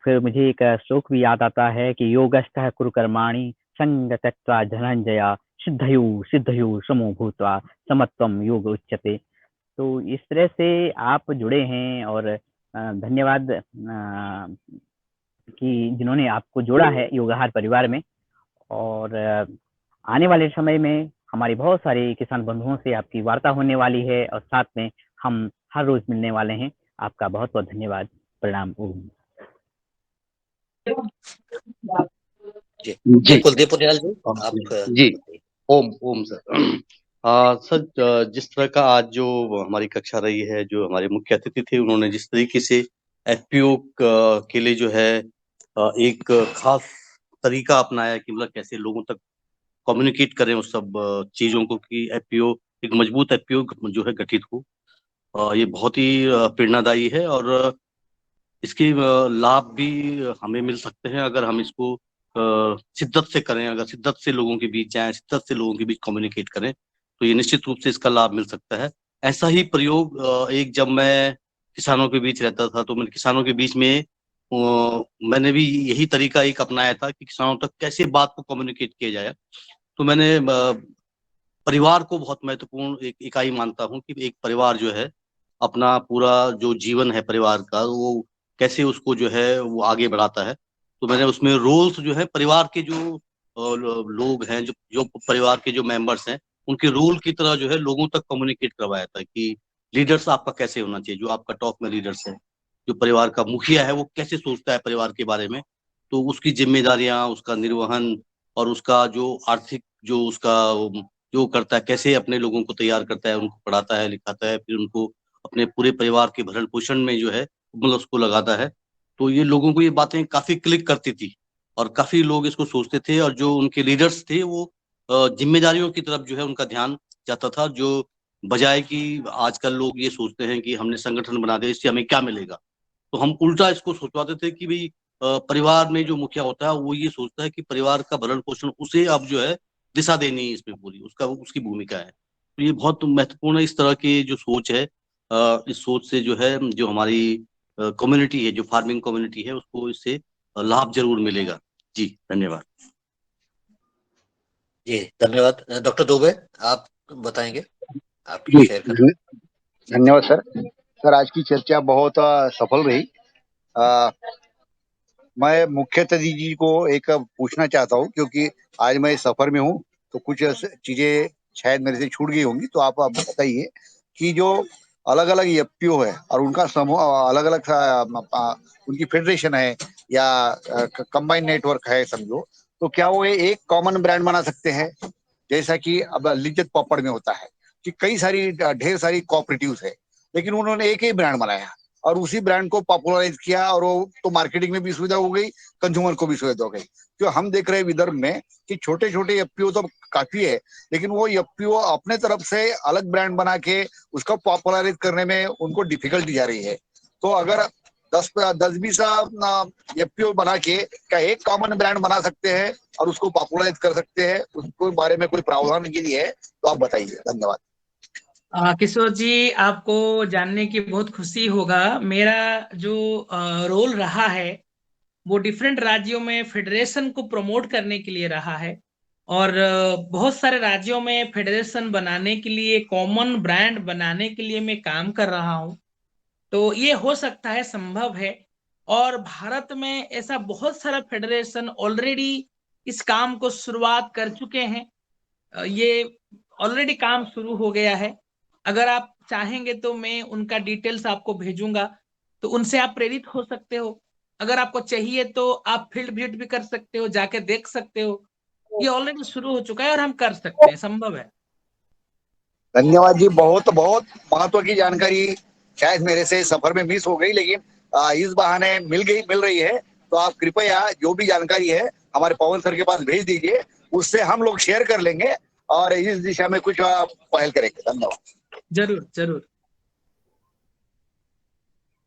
फिर मुझे एक श्लोक भी याद आता है कि योगस्थः कुरु कर्माणि संग त्यक्त्वा धनंजया सिद्धयो सिद्धयो समो भूत्वा समत्वम योग उच्यते। तो इस तरह से आप जुड़े हैं, और धन्यवाद कि जिन्होंने आपको जोड़ा है योगाहार परिवार में। और आने वाले समय में हमारे बहुत सारे किसान बंधुओं से आपकी वार्ता होने वाली है, और साथ में हम हर रोज मिलने वाले हैं। आपका बहुत बहुत धन्यवाद। प्रणाम। ओम। जी कुलदीप पुनियाल जी आप जी ओम ओम सर। सर जिस तरह का आज जो हमारी कक्षा रही है, जो हमारे मुख्य अतिथि थे उन्होंने जिस तरीके से एफपीओ के लिए जो है एक खास तरीका अपनाया कि मतलब कैसे लोगों तक कम्युनिकेट करें उस सब चीजों को, कि एफपीओ एक मजबूत एफपीओ जो है गठित हो, ये बहुत ही प्रेरणादायी है। और इसके लाभ भी हमें मिल सकते हैं अगर हम इसको शिद्दत से करें, अगर शिद्दत से लोगों के बीच जाएं, शिद्दत से लोगों के बीच कम्युनिकेट करें, तो ये निश्चित रूप से इसका लाभ मिल सकता है। ऐसा ही प्रयोग एक जब मैं किसानों के बीच रहता था, तो मैंने किसानों के बीच में मैंने भी यही तरीका एक अपनाया था कि किसानों तक कैसे बात को कम्युनिकेट किया जाए। तो मैंने परिवार को बहुत महत्वपूर्ण एक इकाई मानता हूँ कि एक परिवार जो है अपना पूरा जो जीवन है परिवार का, वो कैसे उसको जो है वो आगे बढ़ाता है। तो मैंने उसमें रोल्स जो है परिवार के जो लोग हैं, जो जो परिवार के जो मेंबर्स हैं, उनके रोल की तरह जो है लोगों तक कम्युनिकेट करवाया था कि लीडर्स आपका कैसे होना चाहिए, जो आपका टॉप में लीडर्स है, जो परिवार का मुखिया है वो कैसे सोचता है परिवार के बारे में, तो उसकी जिम्मेदारियां, उसका निर्वहन और उसका जो आर्थिक जो उसका जो करता है, कैसे अपने लोगों को तैयार करता है, उनको पढ़ाता है, लिखाता है, फिर उनको अपने पूरे परिवार के भरण पोषण में जो है मतलब उसको लगाता है। तो ये लोगों को ये बातें काफी क्लिक करती थी, और काफी लोग इसको सोचते थे, और जो उनके लीडर्स थे वो जिम्मेदारियों की तरफ जो है उनका ध्यान जाता था, जो बजाय कि आजकल लोग ये सोचते हैं कि हमने संगठन बना दिया, इससे हमें क्या मिलेगा। तो हम उल्टा इसको सोचवाते थे कि भाई परिवार में जो मुखिया होता है वो ये सोचता है कि परिवार का भरण पोषण उसे अब जो है दिशा देनी है, इसमें पूरी उसका उसकी भूमिका है। तो ये बहुत महत्वपूर्ण है, इस तरह की जो सोच है, इस सोच से जो है जो हमारी कम्युनिटी है, जो फार्मिंग कम्युनिटी है, उसको इससे लाभ जरूर मिलेगा। जी धन्यवाद। जी धन्यवाद। डॉक्टर दुबे, आप बताएंगे, आप जी शेयर करें। धन्यवाद सर। सर आज की चर्चा बहुत सफल रही। मैं मुख्य अतिथि जी को एक पूछना चाहता हूँ, क्योंकि आज मैं सफर में हूँ तो कुछ चीजें शायद मेरे से छूट गई होंगी, तो आप बताइए कि जो अलग अलग एफपीओ है और उनका समूह अलग अलग उनकी फेडरेशन है या कंबाइंड नेटवर्क है समझो, तो क्या वो एक कॉमन ब्रांड बना सकते हैं? जैसा कि अब लिज्जत पापड़ में होता है कि कई सारी ढेर सारी कोऑपरेटिव्स है, लेकिन उन्होंने एक ही ब्रांड बनाया और उसी ब्रांड को पॉपुलराइज किया, और वो तो मार्केटिंग में भी सुविधा हो गई, कंज्यूमर को भी सुविधा हो गई। तो हम देख रहे हैं विदर्भ में कि छोटे छोटे एफपीओ तो काफी है, लेकिन वो एफपीओ अपने तरफ से अलग ब्रांड बना के उसको पॉपुलराइज करने में उनको डिफिकल्टी जा रही है। तो अगर 10-20 एफपीओ बना के क्या एक कॉमन ब्रांड बना सकते हैं और उसको पॉपुलराइज कर सकते हैं? उसके बारे में कोई प्रावधान के लिए है तो आप बताइए। धन्यवाद। किशोर जी, आपको जानने की बहुत खुशी होगा, मेरा जो रोल रहा है वो डिफरेंट राज्यों में फेडरेशन को प्रमोट करने के लिए रहा है, और बहुत सारे राज्यों में फेडरेशन बनाने के लिए, कॉमन ब्रांड बनाने के लिए मैं काम कर रहा हूँ। तो ये हो सकता है, संभव है। और भारत में ऐसा बहुत सारा फेडरेशन ऑलरेडी इस काम को शुरुआत कर चुके हैं। ये ऑलरेडी काम शुरू हो गया है। अगर आप चाहेंगे तो मैं उनका डिटेल्स आपको भेजूंगा, तो उनसे आप प्रेरित हो सकते हो। अगर आपको चाहिए तो आप फील्ड विजिट भी कर सकते हो, जाके देख सकते हो। ये ऑलरेडी शुरू हो चुका है और हम कर सकते हैं, संभव है। धन्यवाद जी, बहुत बहुत महत्व की जानकारी शायद मेरे से सफर में मिस हो गई, लेकिन इस बहाने मिल रही है। तो आप कृपया जो भी जानकारी है हमारे पवन सर के पास भेज दीजिए, उससे हम लोग शेयर कर लेंगे और इस दिशा में कुछ पहल करेंगे। धन्यवाद। जरूर जरूर।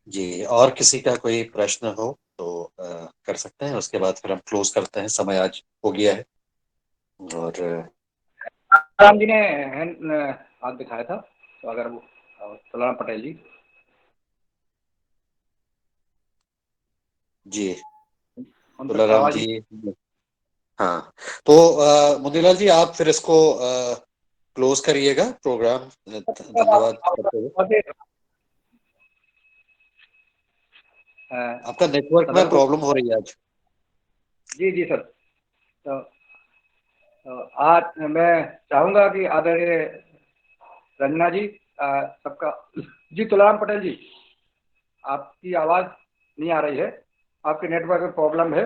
जी, और किसी का कोई प्रश्न हो तो कर सकते हैं, उसके बाद फिर हम क्लोज करते हैं, समय आज हो गया है। और राम जी ने हाथ दिखाया था, तो अगर वो तुलाराम पटेल जी। जी उनका तुलाराम आवाज जी, हाँ, तो मुदीलाल जी आप फिर इसको क्लोज करिएगा प्रोग्राम। धन्यवाद करते हुए। आपका नेटवर्क में सदन को, प्रॉब्लम हो रही है आज। जी जी सर। तो आज मैं चाहूंगा कि आदरणीय रंजना जी, सबका जी, तुलाराम पटेल जी, आपकी आवाज नहीं आ रही है, आपके नेटवर्क में प्रॉब्लम है।